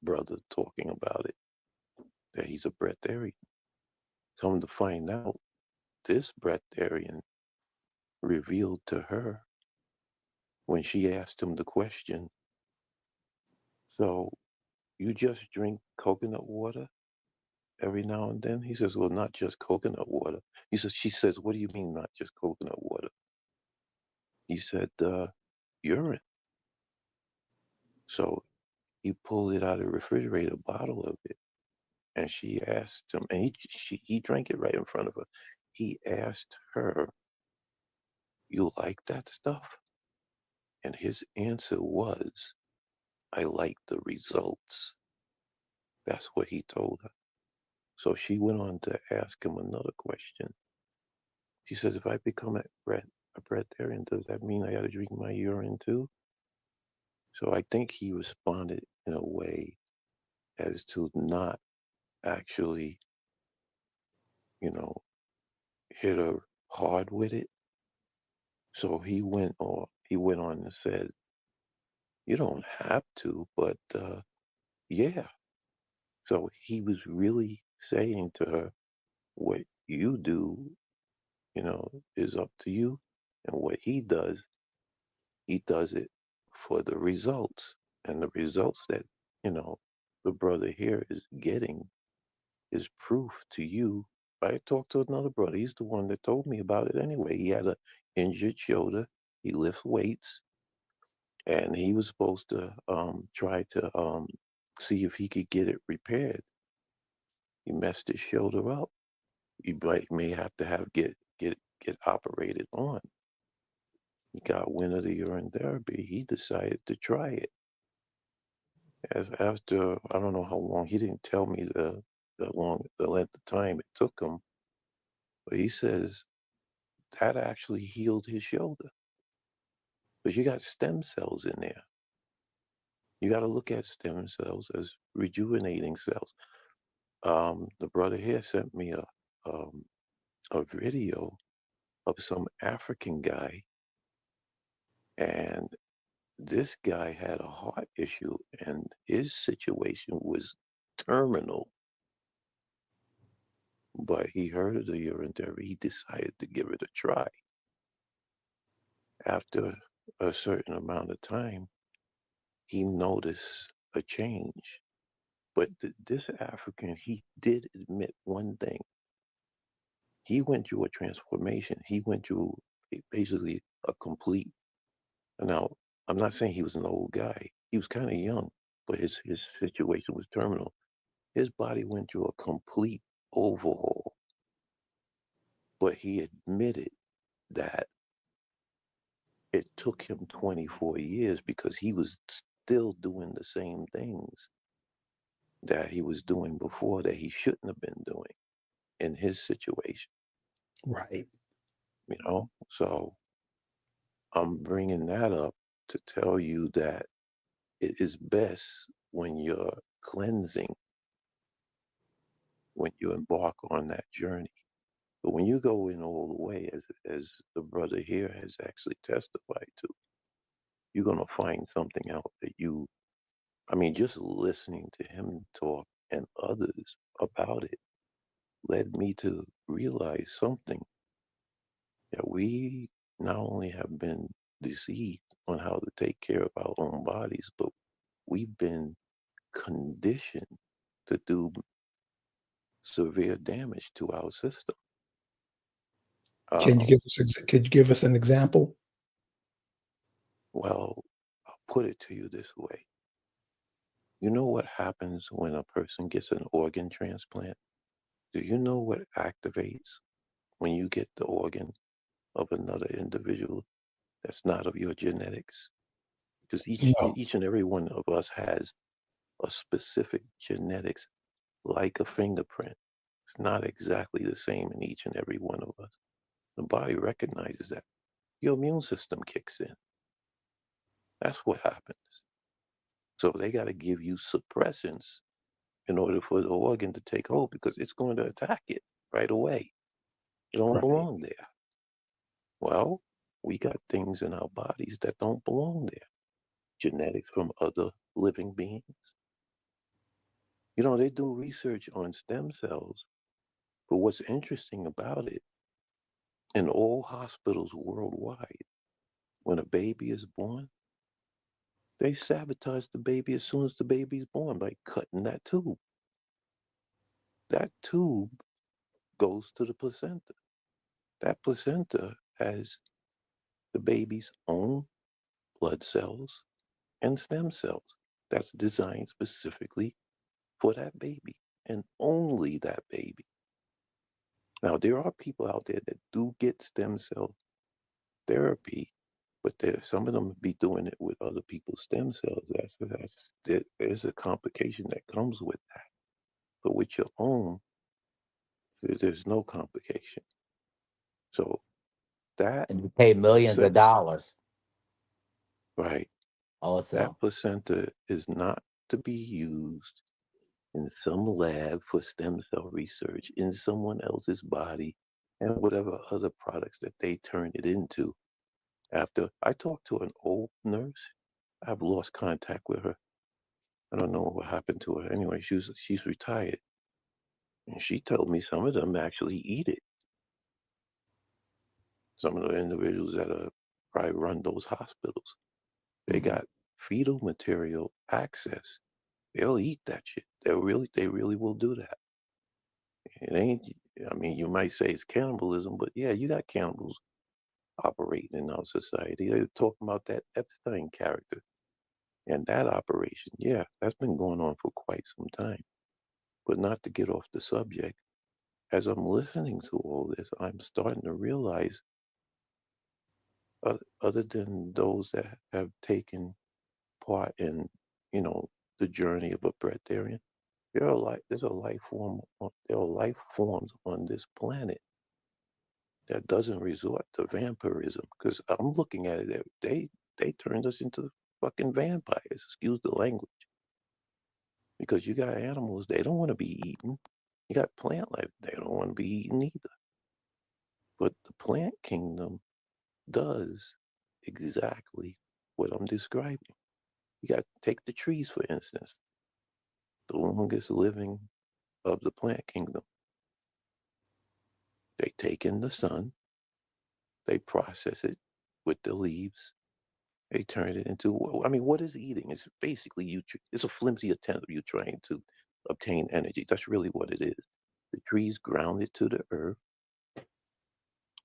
brother talking about it, that he's a breatharian. Come to find out, this breatharian revealed to her when she asked him the question, so you just drink coconut water every now and then? He says, well, not just coconut water. She says, what do you mean not just coconut water? He said, urine. So he pulled it out of the refrigerator bottle of it. And she asked him, and he drank it right in front of her. He asked her, you like that stuff? And his answer was, I like the results. That's what he told her. So she went on to ask him another question. She says, if I become a breatharian, does that mean I got to drink my urine too? So I think he responded in a way as to not actually, hit her hard with it. So he went on and said, you don't have to, but yeah. So he was really saying to her, what you do, is up to you. And what he does it for the results. And the results that, the brother here is getting is proof to you. I talked to another brother. He's the one that told me about it anyway. He had an injured shoulder. He lifts weights, and he was supposed to try to see if he could get it repaired. He messed his shoulder up. He may have to get operated on. He got wind of the urine therapy. He decided to try it. After I don't know how long, he didn't tell me the length of time it took him, but he says that actually healed his shoulder. But you got stem cells in there. You got to look at stem cells as rejuvenating cells. The brother here sent me a video of some African guy, and this guy had a heart issue, and his situation was terminal. But he heard of the urine therapy. He decided to give it a try. After a certain amount of time, he noticed a change. But this African, he did admit one thing. He went through a transformation. He went through basically a complete. Now, I'm not saying he was an old guy. He was kind of young, but his situation was terminal. His body went through a complete overhaul. But he admitted that it took him 24 years because he was still doing the same things that he was doing before that he shouldn't have been doing in his situation, Right. So I'm bringing that up to tell you that it is best when you're cleansing, when you embark on that journey. But when you go in all the way, as the brother here has actually testified to, you're going to find something out that just listening to him talk and others about it led me to realize something, that we not only have been deceived on how to take care of our own bodies, but we've been conditioned to do severe damage to our system. Can you could you give us an example? Well, I'll put it to you this way. You know what happens when a person gets an organ transplant? Do you know what activates when you get the organ of another individual that's not of your genetics? Because No, each and every one of us has a specific genetics, like a fingerprint. It's not exactly the same in each and every one of us. The body recognizes that. Your immune system kicks in. That's what happens. So they got to give you suppressants in order for the organ to take hold because it's going to attack it right away. It don't right, belong there. Well, we got things in our bodies that don't belong there. Genetics from other living beings. You know, they do research on stem cells, but what's interesting about it, in all hospitals worldwide, when a baby is born, they sabotage the baby as soon as the baby's born by cutting that tube. That tube goes to the placenta. That placenta has the baby's own blood cells and stem cells that's designed specifically for that baby and only that baby. Now, there are people out there that do get stem cell therapy, but some of them be doing it with other people's stem cells. There's a complication that comes with that. But with your own, there's no complication. So that, And you pay millions of placenta, dollars right, that also. placenta is not to be used in some lab for stem cell research in someone else's body and whatever other products that they turn it into. After I talked to an old nurse, I've lost contact with her. I don't know what happened to her. Anyway, she's retired, and she told me some of them actually eat it. Some of the individuals that probably run those hospitals, they Mhm. got fetal material access. They'll eat that shit. They really will do that. It ain't. I mean, you might say it's cannibalism, but yeah, you got cannibals operating in our society. They're talking about that Epstein character and that operation. Yeah, that's been going on for quite some time. But not to get off the subject, as I'm listening to all this, I'm starting to realize, other than those that have taken part in, you know, the journey of a breatharian, there's a life form. There are life forms on this planet that doesn't resort to vampirism. Because I'm looking at it, they turned us into fucking vampires. Excuse the language. Because you got animals they don't want to be eaten. You got plant life they don't want to be eaten either. But the plant kingdom does exactly what I'm describing. You got to take the trees for instance. The longest living of the plant kingdom. They take in the sun, they process it with the leaves, they turn it into, I mean, what is eating? It's basically it's a flimsy attempt of you trying to obtain energy. That's really what it is. The trees ground it to the earth,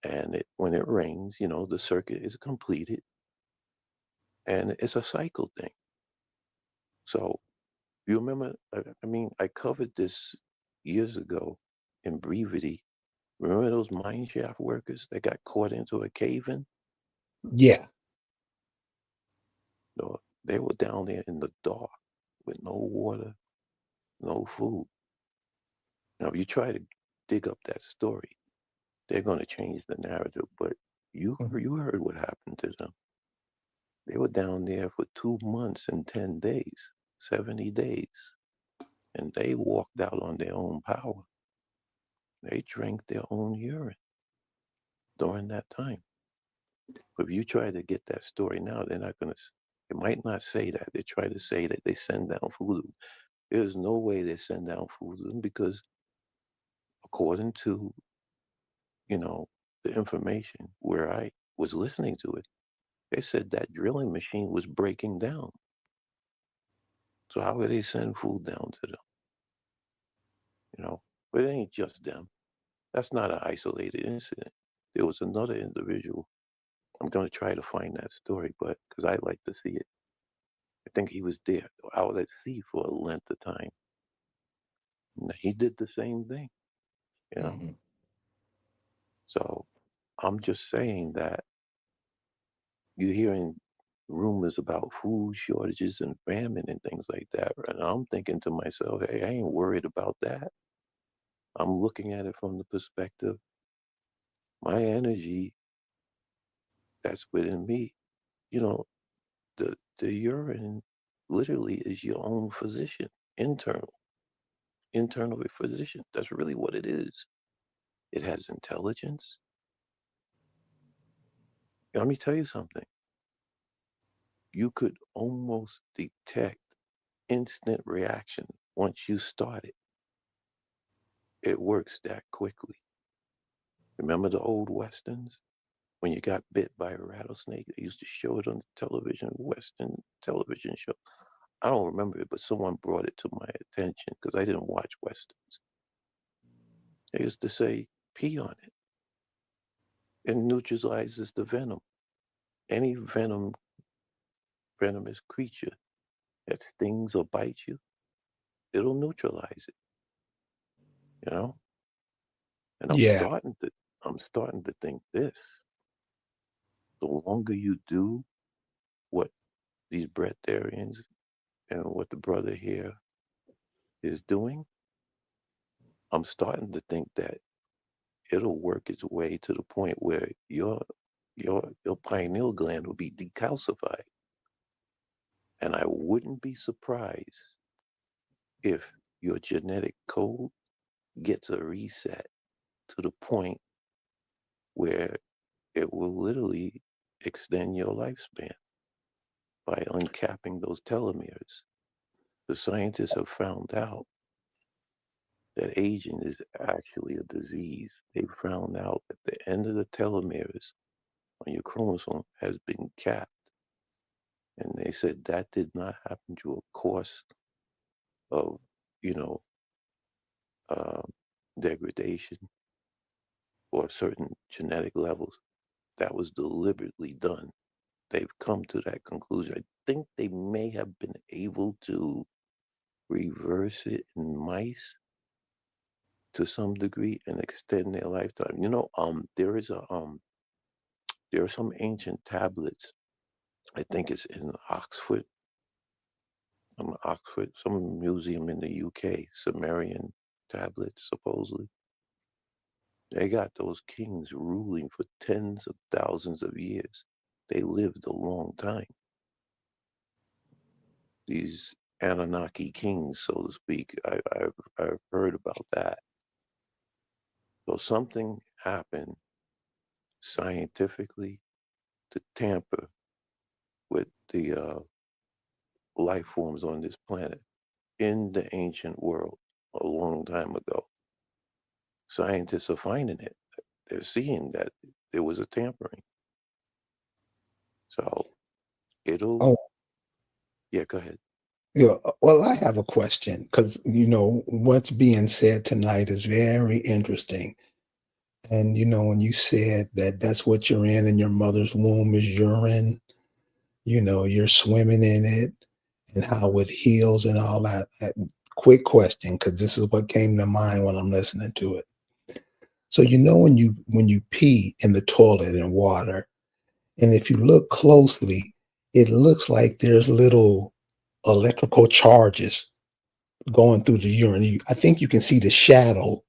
and when it rains, the circuit is completed, and it's a cycle thing. So you remember, I mean, I covered this years ago in Brevity. Remember those mine shaft workers that got caught into a cave in? yeah, No, they were down there in the dark with no water, no food. Now, if you try to dig up that story, they're going to change the narrative. But you heard what happened to them. They were down there for 2 months and 10 days, 70 days, and they walked out on their own power. They drank their own urine during that time. But if you try to get that story now, they're not going to. It might not say that. They try to say that they send down food. There's no way they send down food because, according to the information where I was listening to it, they said that drilling machine was breaking down. So how would they send food down to them? But it ain't just them. That's not an isolated incident. There was another individual. I'm going to try to find that story, but because I like to see it. I think he was there out at sea for a length of time. And he did the same thing, you know. Hmm. So I'm just saying that you're hearing rumors about food shortages and famine and things like that. And I'm thinking to myself, hey, I ain't worried about that. I'm looking at it from the perspective, my energy that's within me, you know, the urine literally is your own physician, internal physician. That's really what it is. It has intelligence. Let me tell you something. You could almost detect instant reaction once you start it. It works that quickly. Remember the old westerns? When you got bit by a rattlesnake, they used to show it on the television, Western television show. I don't remember it, but someone brought it to my attention because I didn't watch westerns. They used to say, pee on it. It neutralizes the venom. Any venomous creature that stings or bites you, it'll neutralize it, you know? And Yeah, I'm starting to think this. The longer you do what these breatharians and what the brother here is doing, I'm starting to think that it'll work its way to the point where your pineal gland will be decalcified. And I wouldn't be surprised if your genetic code gets a reset to the point where it will literally extend your lifespan by uncapping those telomeres. The scientists have found out that aging is actually a disease. They found out that the end of the telomeres on your chromosome has been capped. And they said that did not happen to a course of, you know, uh, degradation or certain genetic levels. That was deliberately done. They've come to that conclusion. I think they may have been able to reverse it in mice to some degree and extend their lifetime. There are some ancient tablets. I think it's in Oxford, some museum in the UK, Sumerian tablets supposedly. They got those kings ruling for tens of thousands of years. They lived a long time. These Anunnaki kings, so to speak. I've heard about that. So something happened scientifically to tamper with the life forms on this planet in the ancient world a long time ago. Scientists are finding it. They're seeing that there was a tampering. So it'll, oh, yeah, go ahead. yeah. Well, I have a question because what's being said tonight is very interesting. And when you said that that's what you're in your mother's womb is urine, you're swimming in it, and how it heals and all that. Quick question, because this is what came to mind when I'm listening to it. So when you pee in the toilet in water, and if you look closely, it looks like there's little electrical charges going through the urine. I think you can see the shadow,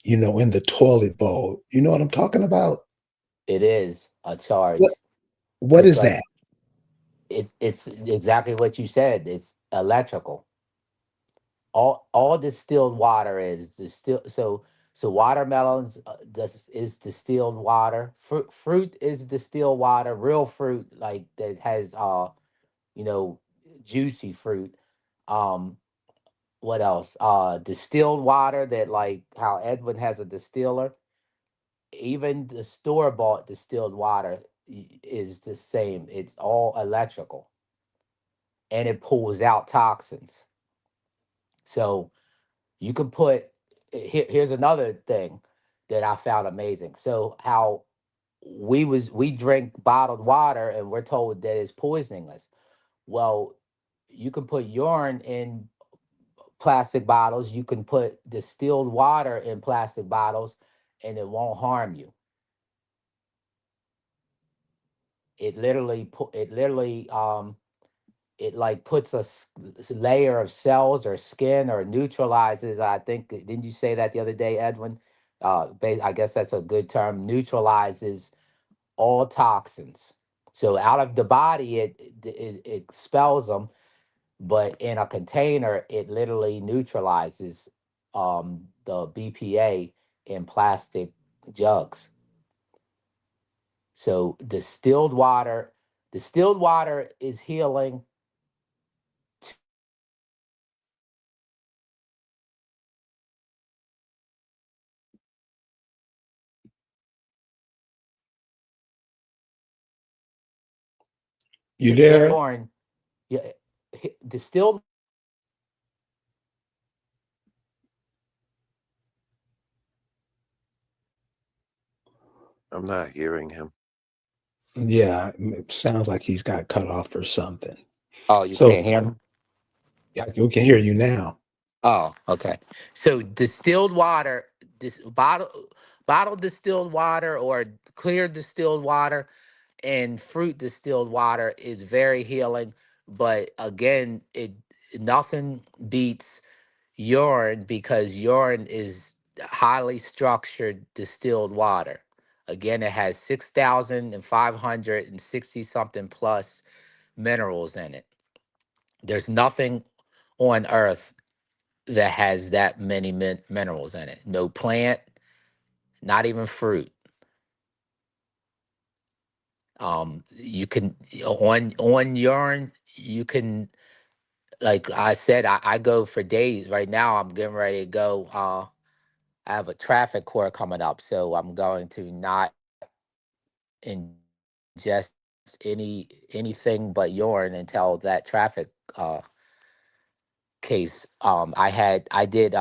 in the toilet bowl. You know what I'm talking about? It is a What charge. what It's is like that? it's exactly what you said. It's electrical. All distilled water is distilled. So watermelons this is distilled water. Fruit is distilled water. Real fruit like that has you know juicy fruit. Um, what else? Distilled water that like how Edwin has a distiller. Even the store bought distilled water is the same. It's all electrical and it pulls out toxins. So you can put here's another thing that I found amazing. So how we drink bottled water and we're told that it's poisoning us. Well, you can put urine in plastic bottles. You can put distilled water in plastic bottles, and it won't harm you. It literally it like puts a layer of cells or skin or neutralizes. I think didn't you say that the other day, Edwin? I guess that's a good term. Neutralizes all toxins. So out of the body, it expels them, but in a container, it literally neutralizes the BPA in plastic jugs. So distilled water is healing to You there? urine. Yeah, distilled. I'm not hearing him. Yeah, it sounds like he's got cut off or something. Oh, you So can't hear me. yeah, we can hear you now. Oh, okay. So distilled water, this bottled distilled water or clear distilled water and fruit distilled water is very healing. But again, it nothing beats urine because urine is highly structured distilled water. Again, it has 6,560 something plus minerals in it. There's nothing on earth that has that many minerals in it. No plant, not even fruit. You can on urine, you can like I said, I go for days. Right now, I'm getting ready to go. I have a traffic court coming up, so I'm going to not ingest anything but urine until that traffic case. I did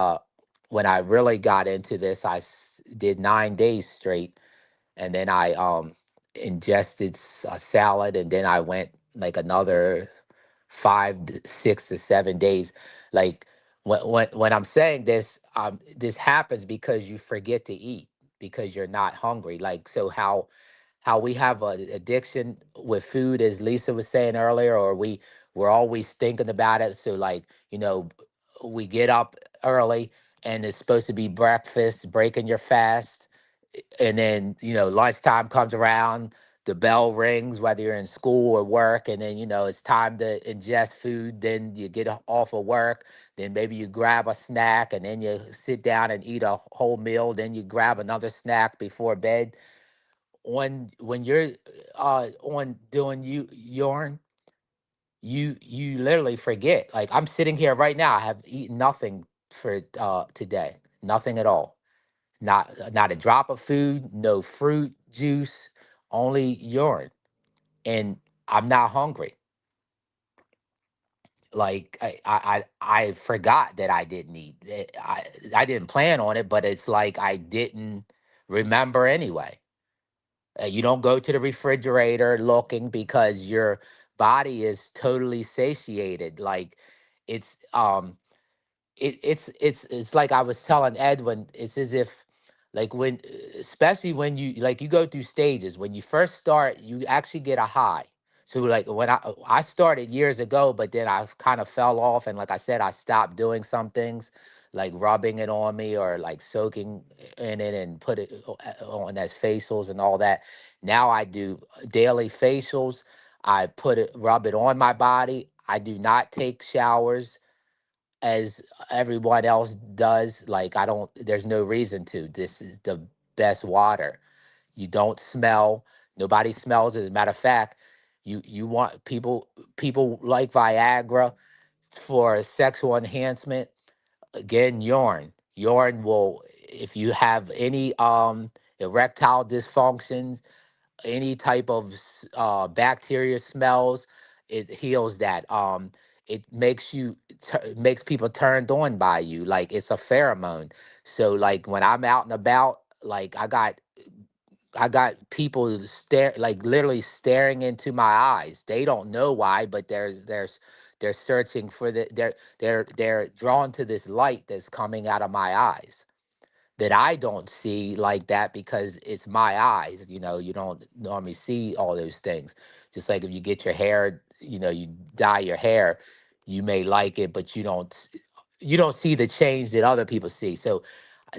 when I really got into this, did 9 days straight, and then I ingested a salad, and then I went like another 6 to 7 days. Like when I'm saying this, this happens because you forget to eat because you're not hungry. Like so, how we have an addiction with food, as Lisa was saying earlier, or we're always thinking about it. So like we get up early and it's supposed to be breakfast, breaking your fast, and then lunchtime comes around, the bell rings whether you're in school or work, and then it's time to ingest food. Then you get off of work, then maybe you grab a snack, and then you sit down and eat a whole meal, then you grab another snack before bed. When you're on doing urine, you literally forget. Like I'm sitting here right now, I have eaten nothing for today, nothing at all. Not a drop of food, no fruit juice, only urine. And I'm not hungry. Like I forgot that I didn't eat. I didn't plan on it, but it's like I didn't remember anyway. You don't go to the refrigerator looking because your body is totally satiated. Like it's it's like I was telling Edwin, it's as if like when especially when you go through stages. When you first start, you actually get a high. So like when I started years ago, but then I kind of fell off, and like I said, I stopped doing some things like rubbing it on me or like soaking in it and put it on as facials and all that. Now I do daily facials. I rub it on my body. I do not take showers as everyone else does. Like I don't, there's no reason to. This is the best water. You don't smell. Nobody smells it. As a matter of fact, you want people like Viagra for sexual enhancement. Again, urine. Urine will, if you have any erectile dysfunctions, any type of bacteria smells, it heals that. It makes makes people turned on by you. Like it's a pheromone. So like when I'm out and about, like I got people stare like literally staring into my eyes. They don't know why, but they're searching for they're drawn to this light that's coming out of my eyes that I don't see like that because it's my eyes. You don't normally see all those things. Just like if you get your hair, you dye your hair, you may like it, but you don't see the change that other people see. So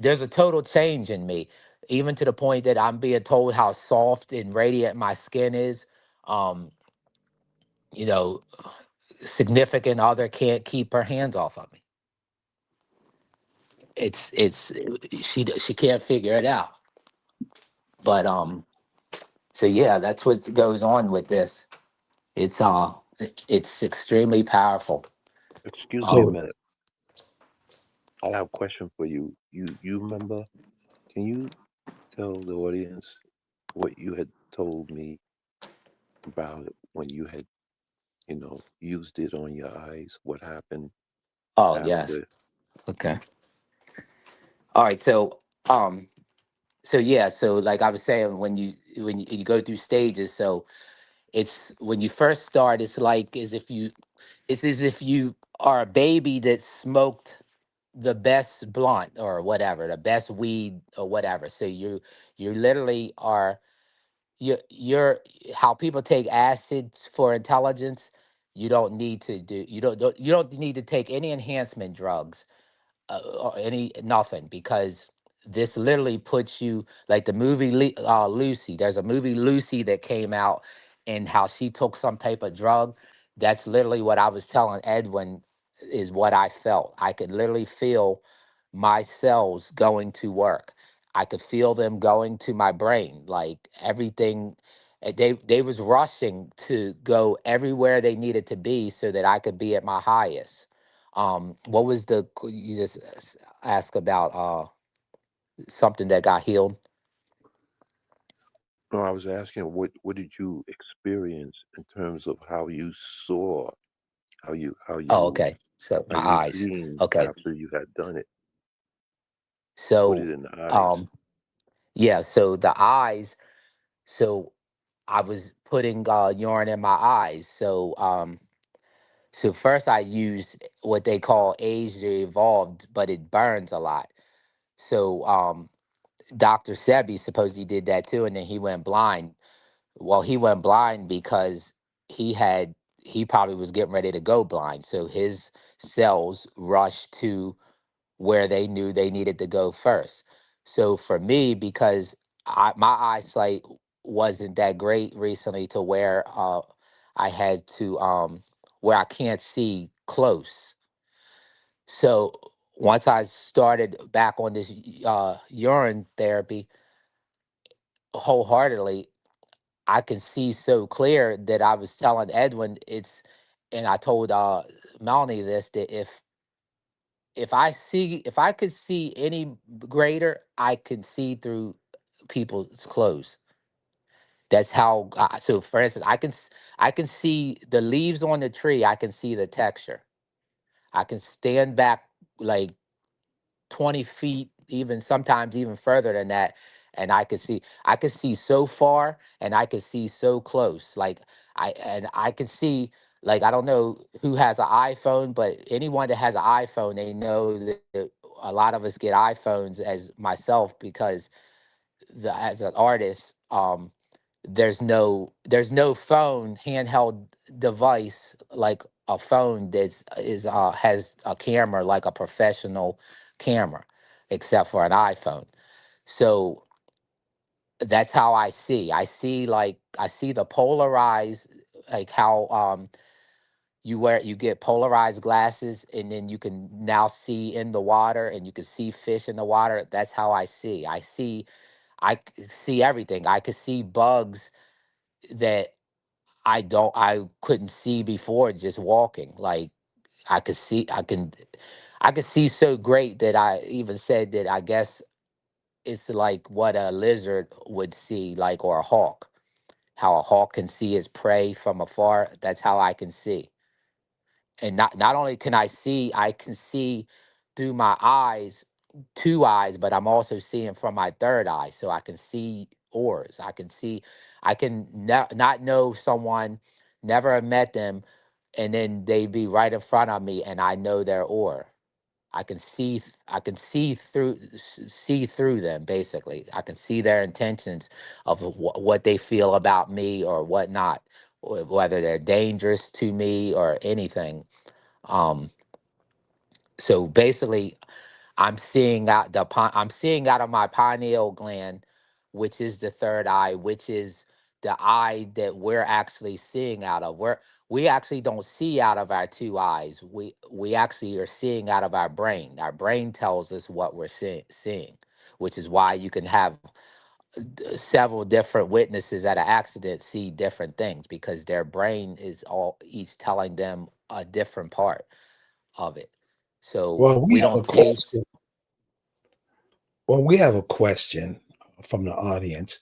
there's a total change in me, even to the point that I'm being told how soft and radiant my skin is. Um, you know, significant other can't keep her hands off of me. It's she can't figure it out. But so yeah, that's what goes on with this. It's extremely powerful. Excuse me a So Um, minute. I have a question for you. You remember? Can you tell the audience what you had told me about it when you had, used it on your eyes? What happened oh yes. after? Okay. All right. Um so yeah, so like I was saying, when you go through stages, so it's when you first start, it's as if you are a baby that smoked the best blunt or whatever, the best weed or whatever. So you literally are you're how people take acid for intelligence. You don't need to take any enhancement drugs, or any nothing, because this literally puts you like the movie Lucy. There's a movie Lucy that came out, and how she took some type of drug. That's literally what I was telling Edwin is what I felt. I could literally feel my cells going to work. I could feel them going to my brain, like everything. They was rushing to go everywhere they needed to be so that I could be at my highest. What was you just asked about something that got healed? No, I was asking what did you experience in terms of how you saw, how you how Oh, you okay. So how my you eyes. dreamed Okay. after you had done it. Put it So in the eyes. um yeah, so the eyes, so I was putting urine in my eyes. So first I used what they call aged or evolved, but it burns a lot. So Dr. Sebi supposedly did that too, and then he went blind. Well, he went blind because he probably was getting ready to go blind. So his cells rushed to where they knew they needed to go first. So for me, because my eyesight wasn't that great recently, to where I had to where I can't see close. So once I started back on this urine therapy wholeheartedly, I can see so clear that I was telling Edwin and I told Melanie this, that if I could see any greater, I could see through people's clothes. That's how. So, for instance, I can see the leaves on the tree. I can see the texture. I can stand back like 20 feet, even sometimes even further than that, and I could see so far, and I could see so close. Like I could see, like, I don't know who has an iPhone, but anyone that has an iPhone, they know that a lot of us get iPhones as myself, because as an artist, there's no phone handheld device like a phone has a camera like a professional camera, except for an iPhone. So that's how I see the polarized, like how you get polarized glasses, and then you can now see in the water, and you can see fish in the water. That's how I see everything. I could see bugs that I couldn't see before, just walking. Like I could see I could see so great that I even said that I guess it's like what a lizard would see, like, or a hawk. How a hawk can see its prey from afar. That's how I can see. And not only can I can see through my eyes, two eyes, but I'm also seeing from my third eye. So I can see ores. I can not know someone, never have met them, and then they be right in front of me, and I know their ore. I can see through them. Basically, I can see their intentions of what they feel about me or whatnot, whether they're dangerous to me or anything. Um, so basically, I'm seeing out of my pineal gland, which is the third eye, which is the eye that we're actually seeing out of. We actually don't see out of our two eyes. We actually are seeing out of our brain. Our brain tells us what we're seeing, which is why you can have several different witnesses at an accident see different things because their brain is all each telling them a different part of it. So Well, we we have a don't taste. question. Well, we have a question from the audience.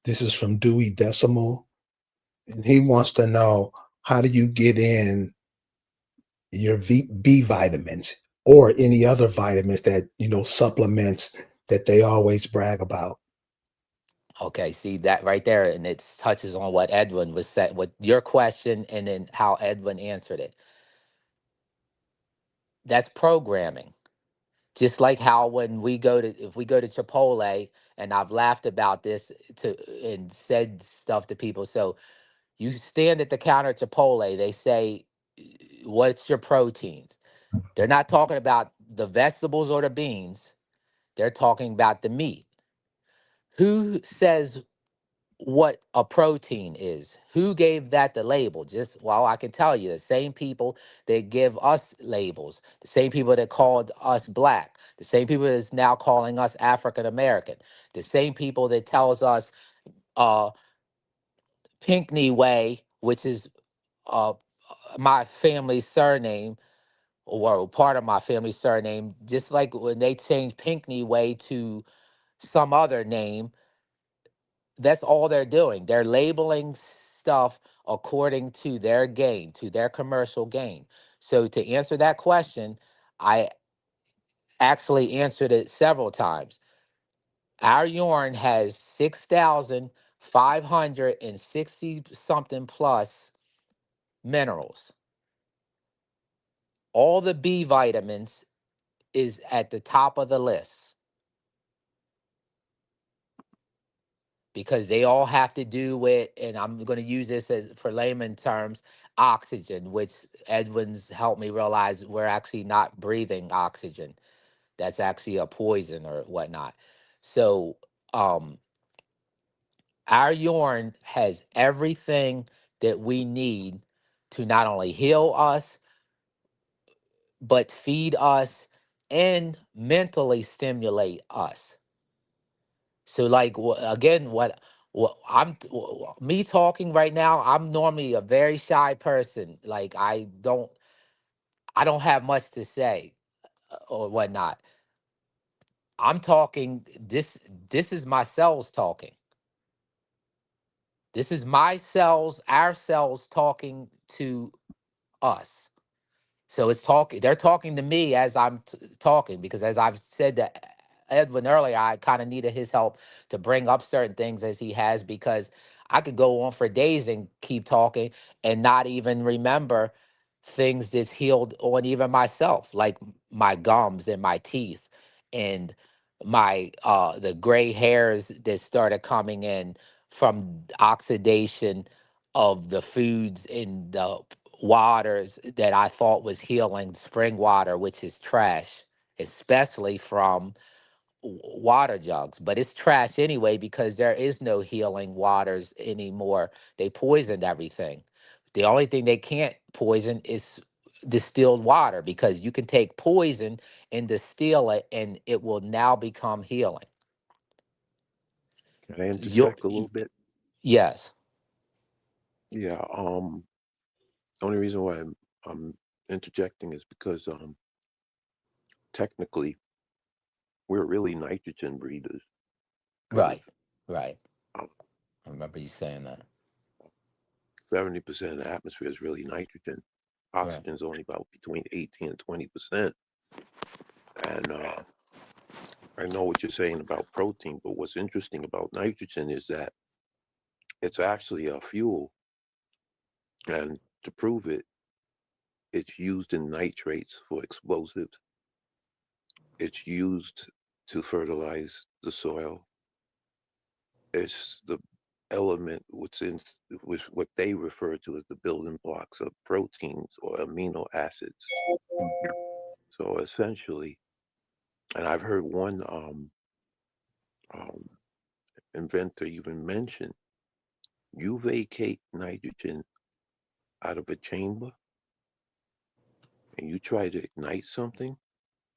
This is from Dewey Decimal, and he wants to know, how do you get in your B vitamins or any other vitamins that, supplements that they always brag about? Okay, see that right there, and it touches on what Edwin was said with your question, and then how Edwin answered it. That's programming. Just like how when if we go to Chipotle, and I've laughed about this to and said stuff to people. So you stand at the counter at Chipotle, they say, "What's your proteins?" They're not talking about the vegetables or the beans. They're talking about the meat. Who says what a protein is? Who gave that the label? Just, well, I can tell you, the same people that give us labels, the same people that called us black, the same people that's now calling us African American, the same people that tells us uh Pinckney Way, which is uh my family's surname, or part of my family's surname, just like when they changed Pinckney Way to some other name. That's all they're doing. They're labeling stuff according to their gain, to their commercial gain. So to answer that question, I actually answered it several times. Our urine has 6,560 something plus minerals. All the B vitamins is at the top of the list because they all have to do with, and I'm going to use this as for layman terms, oxygen, which Edwin's helped me realize we're actually not breathing oxygen. That's actually a poison or whatnot. So, our urine has everything that we need to not only heal us, but feed us and mentally stimulate us. So like again, what me talking right now, I'm normally a very shy person. Like I don't have much to say or whatnot. I'm talking this is my cells talking. This is my cells, our cells talking to us. So it's talking. They're talking to me as I'm talking because, as I've said to Edwin earlier, I kind of needed his help to bring up certain things as he has because I could go on for days and keep talking and not even remember things that's healed on even myself, like my gums and my teeth and my the gray hairs that started coming in from oxidation of the foods in the waters that I thought was healing, spring water, which is trash, especially from water jugs. But it's trash anyway because there is no healing waters anymore. They poisoned everything. The only thing they can't poison is distilled water because you can take poison and distill it and it will now become healing. Can I You, interject a little bit? yes, Yeah. The only reason why I'm interjecting is because technically we're really nitrogen breathers because right, right. um, I remember you saying that. 70% of the atmosphere is really nitrogen. Right. Oxygen is only about between 18 and 20%. And I know what you're saying about protein, but what's interesting about nitrogen is that it's actually a fuel, and to prove it, it's used in nitrates for explosives. It's used to fertilize the soil. It's the element which what they refer to as the building blocks of proteins or amino acids. So essentially, and I've heard one um, inventor even mention, you vacate nitrogen out of a chamber and you try to ignite something,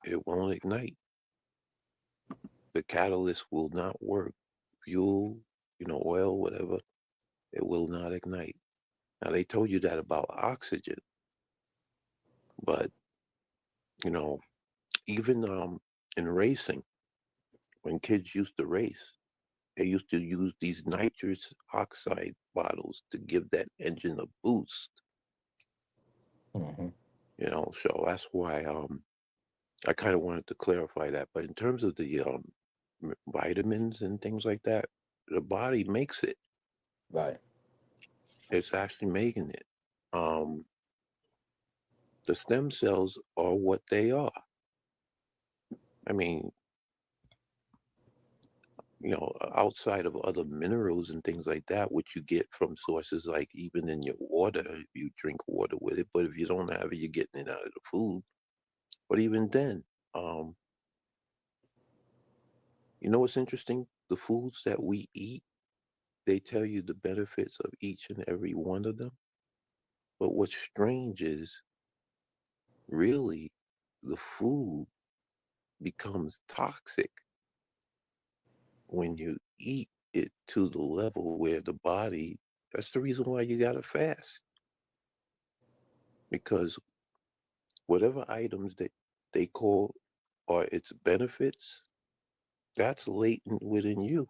it won't ignite. The catalyst will not work. Fuel, oil, whatever, it will not ignite. Now they told you that about oxygen, but you know, even in racing, when kids used to race, they used to use these nitrous oxide bottles to give that engine a boost. Hmm. So that's why I kind of wanted to clarify that. But in terms of the vitamins and things like that, the body makes it. Right. It's actually making it. Um, the stem cells are what they are. I mean, outside of other minerals and things like that, which you get from sources like even in your water, if you drink water with it, but if you don't have it, you're getting it out of the food. But even then, um, what's interesting? The foods that we eat, they tell you the benefits of each and every one of them. But what's strange is really the food becomes toxic when you eat it to the level where the body, that's the reason why you gotta fast. Because whatever items that they call are its benefits, that's latent within you.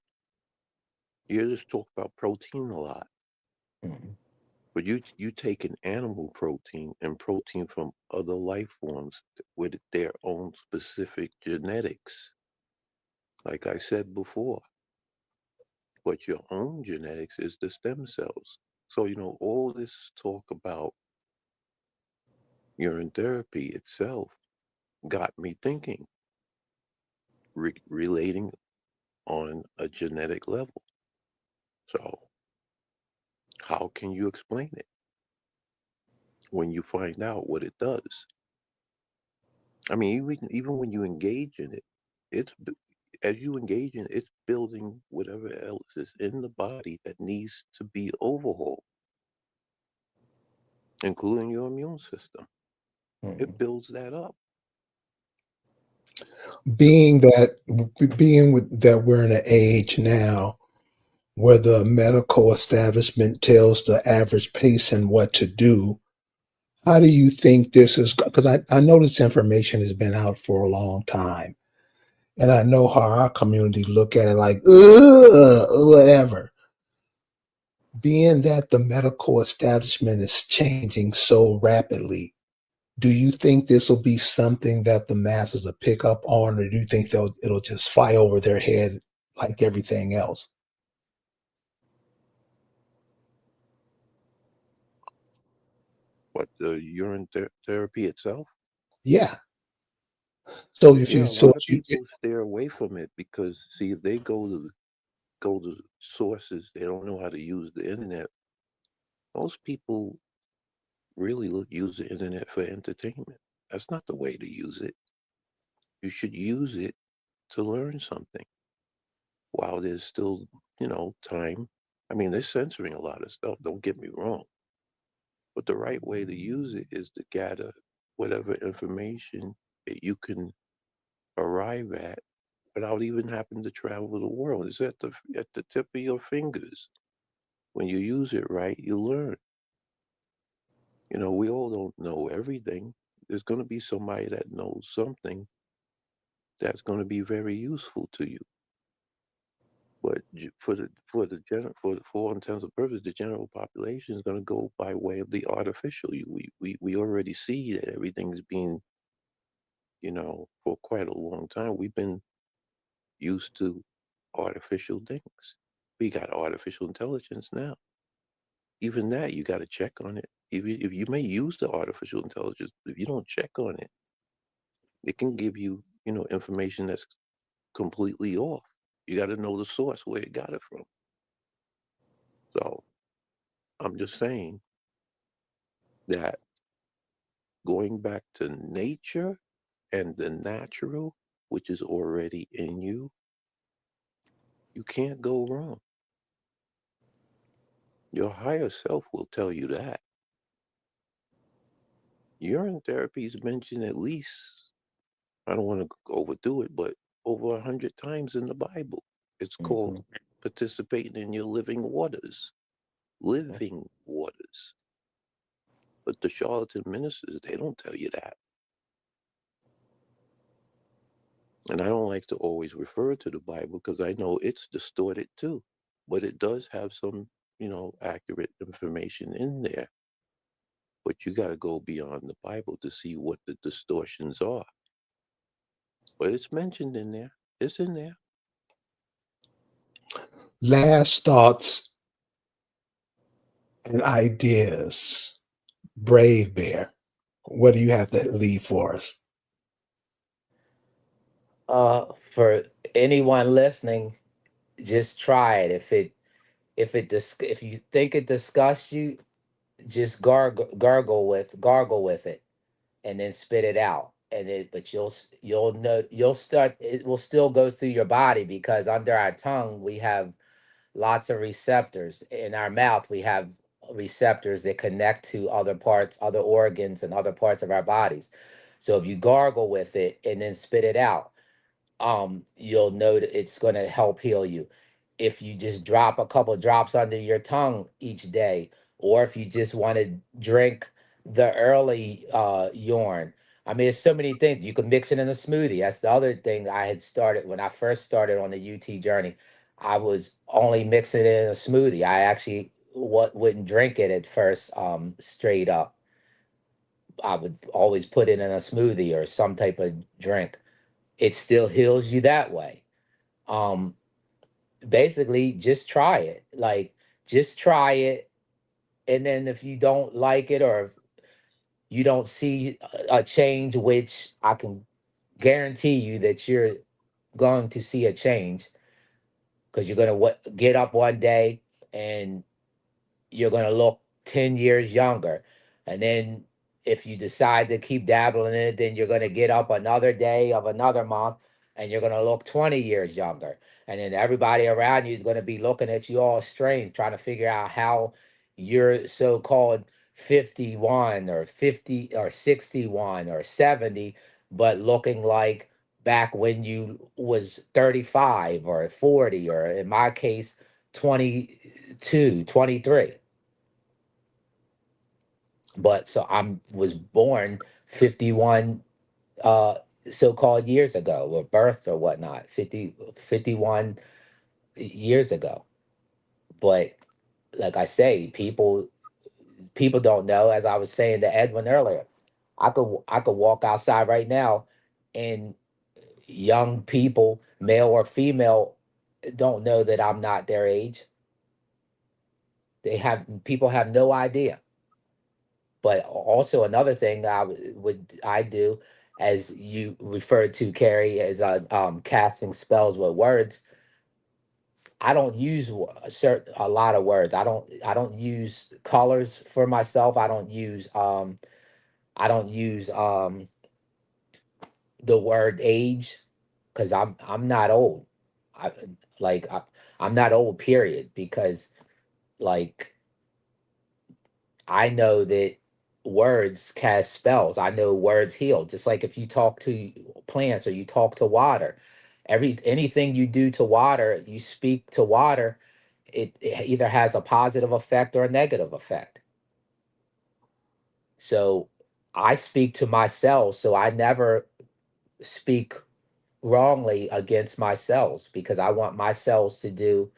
You just talk about protein a lot, Hmm. but you take an animal protein and protein from other life forms with their own specific genetics, like I said before. But your own genetics is the stem cells. So all this talk about urine therapy itself got me thinking, relating on a genetic level. So how can you explain it when you find out what it does? I mean, even when you engage in it, as you engage in it, it's building whatever else is in the body that needs to be overhauled, including your immune system. It Hmm. builds that up. Being that being with that we're in an age now where the medical establishment tells the average patient what to do, how do you think this is? Because I know this information has been out for a long time, and I know how our community look at it like, ugh, whatever. Being that the medical establishment is changing so rapidly, do you think this will be something that the masses will pick up on, or do you think it'll just fly over their head like everything else? But the urine therapy itself, Yeah. So if yeah, you a so lot of if you people stay away from it because see, if they go to sources, they don't know how to use the internet. Most people really use the internet for entertainment. That's not the way to use it. You should use it to learn something while there's still, time. I mean, they're censoring a lot of stuff, don't get me wrong. But the right way to use it is to gather whatever information that you can arrive at without even having to travel the world. It's at the tip of your fingers. When you use it right, you learn. We all don't know everything. There's going to be somebody that knows something that's going to be very useful to you. But for all intents and purposes, the general population is going to go by way of the artificial. We already see that everything's being, for quite a long time. We've been used to artificial things. We got artificial intelligence now. Even that, you got to check on it. If you may use the artificial intelligence, if you don't check on it, it can give you, information that's completely off. You got to know the source where it got it from. So I'm just saying that going back to nature and the natural, which is already in you, you can't go wrong. Your higher self will tell you that. Urine therapy is mentioned at least, I don't want to overdo it, but over 100 times in the Bible. It's called Hmm. participating in your living waters. Living waters. But the charlatan ministers, they don't tell you that. And I don't like to always refer to the Bible because I know it's distorted too. But it does have some, accurate information in there. But you got to go beyond the Bible to see what the distortions are. But it's mentioned in there. It's in there. Last thoughts and ideas. Brave Bear. What do you have to leave for us? For anyone listening, just try it. If you think it disgusts you, just gargle with it, and then spit it out. But you'll know, you'll start. It will still go through your body because under our tongue we have lots of receptors. In our mouth we have receptors that connect to other parts, other organs, and other parts of our bodies. So if you gargle with it and then spit it out, you'll know that it's going to help heal you. If you just drop a couple drops under your tongue each day, or if you just want to drink the early urine. I mean, there's so many things. You can mix it in a smoothie. That's the other thing I had started when I first started on the UT journey. I was only mixing it in a smoothie. I actually wouldn't drink it at first, straight up. I would always put it in a smoothie or some type of drink. It still heals you that way. um Basically just try it, like, just try it. And then if you don't like it, or if you don't see a change, which I can guarantee you that you're going to see a change, because you're going to get up one day and you're going to look 10 years younger. And then if you decide to keep dabbling in it, then you're going to get up another day of another month and you're going to look 20 years younger. And then everybody around you is going to be looking at you all strange, trying to figure out how you're so called 51 or 50 or 61 or 70, but looking like back when you was 35 or 40, or in my case, 22, 23. But so I'm was born 51 uh so-called years ago, or birth or whatnot, 51 years ago. But like I say, people don't know, as I was saying to Edwin earlier. I could walk outside right now and young people, male or female, don't know that I'm not their age. People have no idea. But also another thing that I do, as you referred to, Carrie, is casting spells with words. I don't use a lot of words. I don't use colors for myself. I don't use the word age, because I'm not old. I like I, I'm not old. Period. Because, like, I know that words cast spells. I know words heal. Just like if you talk to plants or you talk to water, anything you do to water, you speak to water, it either has a positive effect or a negative effect. So I speak to myself, so I never speak wrongly against my cells, because I want my cells to do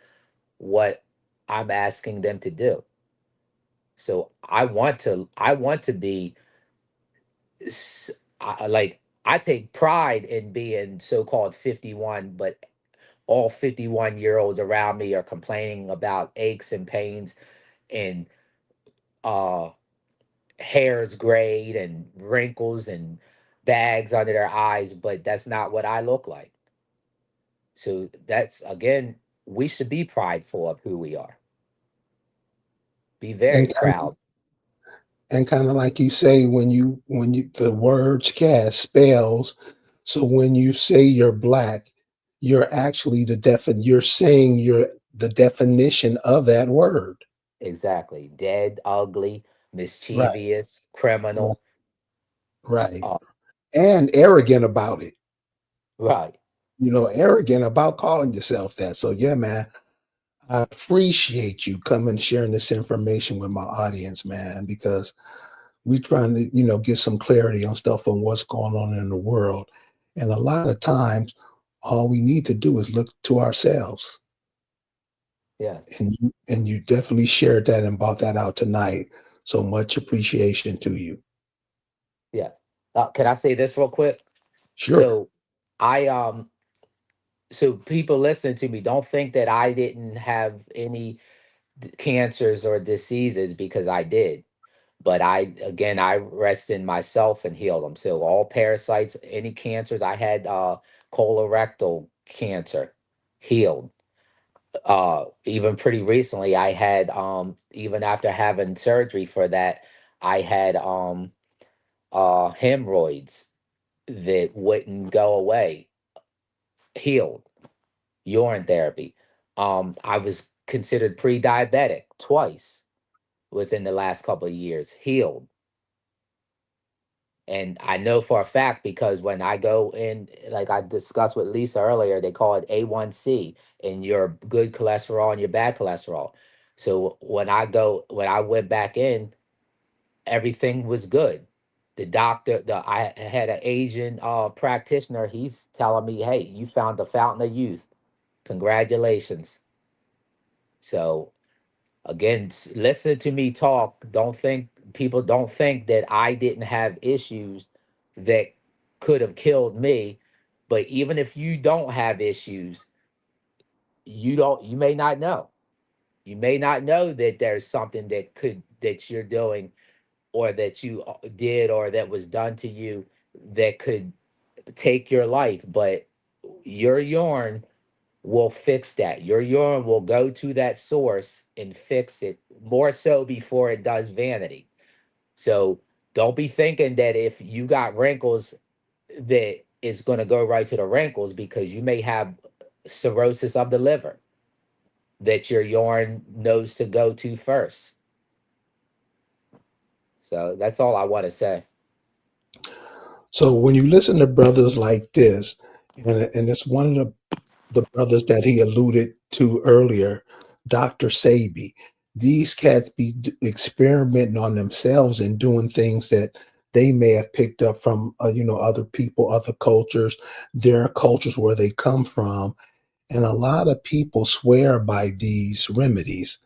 what I'm asking them to do. So I want to be like, I take pride in being so-called 51, but all 51-year-olds around me are complaining about aches and pains and uh hairs grayed and wrinkles and bags under their eyes, but that's not what I look like. So that's again, we should be prideful of who we are. Be very And proud. kind of like you say, when you the words cast spells. So when you say you're black, you're actually you're saying you're the definition of that word. Exactly. Dead, ugly, Right. mischievous, Right. criminal. Right. Uh, And arrogant about it. right. Arrogant about calling yourself that. So yeah, man, I appreciate you coming sharing this information with my audience, man, because we trying to, get some clarity on stuff on what's going on in the world. And a lot of times all we need to do is look to ourselves. Yes. And you definitely shared that and brought that out tonight. So much appreciation to you. Yes. Can I say this real quick? Sure. So I so people listening to me, don't think that I didn't have any cancers or diseases, because I did. But I rest in myself and healed them. So all parasites, any cancers, I had colorectal cancer, healed. Even pretty recently, I had even after having surgery for that, I had hemorrhoids that wouldn't go away, healed. Urine therapy. I was considered pre-diabetic twice within the last couple of years, healed. And I know for a fact, because when I go in, like I discussed with Lisa earlier, they call it A1C, and your good cholesterol and your bad cholesterol. So when I went back in, everything was good. The doctor, I had an Asian practitioner. He's telling me, "Hey, you found the fountain of youth. Congratulations." So again, listen to me talk. Don't think that I didn't have issues that could have killed me. But even if you don't have issues, you may not know. You may not know that there's something that you're doing, or that you did, or that was done to you, that could take your life. But your urine will fix that. Your urine will go to that source and fix it, more so before it does vanity. So don't be thinking that if you got wrinkles, that it's going to go right to the wrinkles, because you may have cirrhosis of the liver that your urine knows to go to first. So that's all I want to say. So when you listen to brothers like this, and it's one of the brothers that he alluded to earlier, Dr. Sabi, these cats be experimenting on themselves and doing things that they may have picked up from other people, other cultures, their cultures where they come from, and a lot of people swear by these remedies.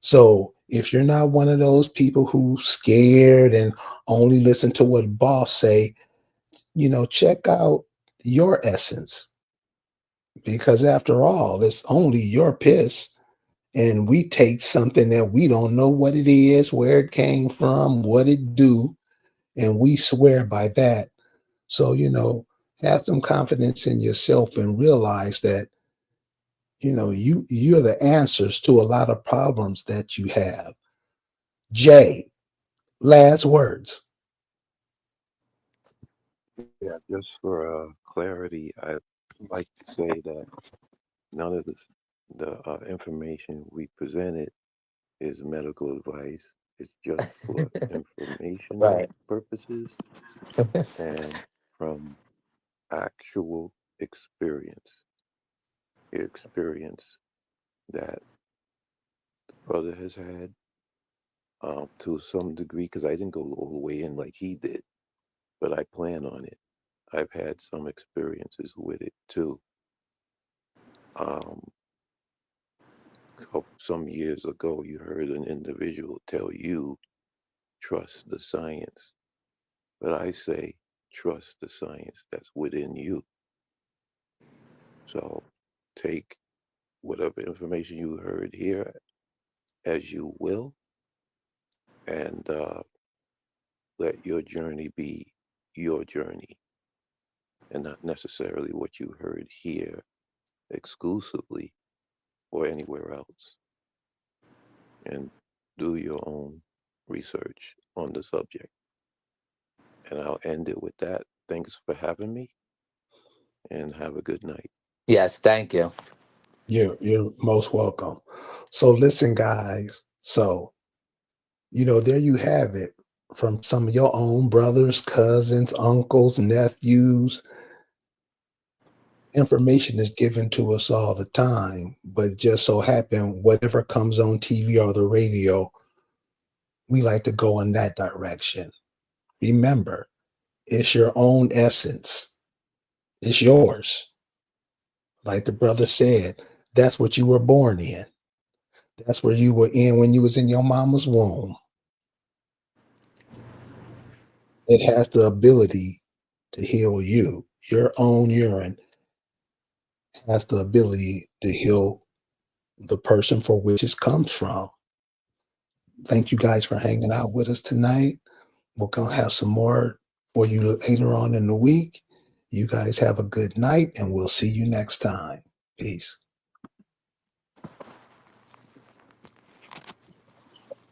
So if you're not one of those people who scared and only listen to what boss say, check out your essence, because after all, it's only your piss. And we take something that we don't know what it is, where it came from, what it do, and we swear by that. So, have some confidence in yourself and realize that, you're the answers to a lot of problems that you have. Jay, last words. Yeah, just for clarity, I'd like to say that none of the information we presented is medical advice. It's just for informational Right. purposes and from actual experience. Experience that brother has had to some degree, because I didn't go all the way in like he did, but I plan on it. I've had some experiences with it too. Um, some years ago, you heard an individual tell you, trust the science. But I say, trust the science that's within you. So take whatever information you heard here as you will, and let your journey be your journey and not necessarily what you heard here exclusively or anywhere else. And do your own research on the subject. And I'll end it with that. Thanks for having me and have a good night. Yes, thank you. You're most welcome. So listen, guys. So, there you have it from some of your own brothers, cousins, uncles, nephews. Information is given to us all the time, but it just so happen whatever comes on TV or the radio, we like to go in that direction. Remember, it's your own essence. It's yours. Like the brother said, that's what you were born in. That's where you were in when you was in your mama's womb. It has the ability to heal you. Your own urine has the ability to heal the person for which it comes from. Thank you guys for hanging out with us tonight. We're going to have some more for you later on in the week. You guys have a good night, and we'll see you next time. Peace.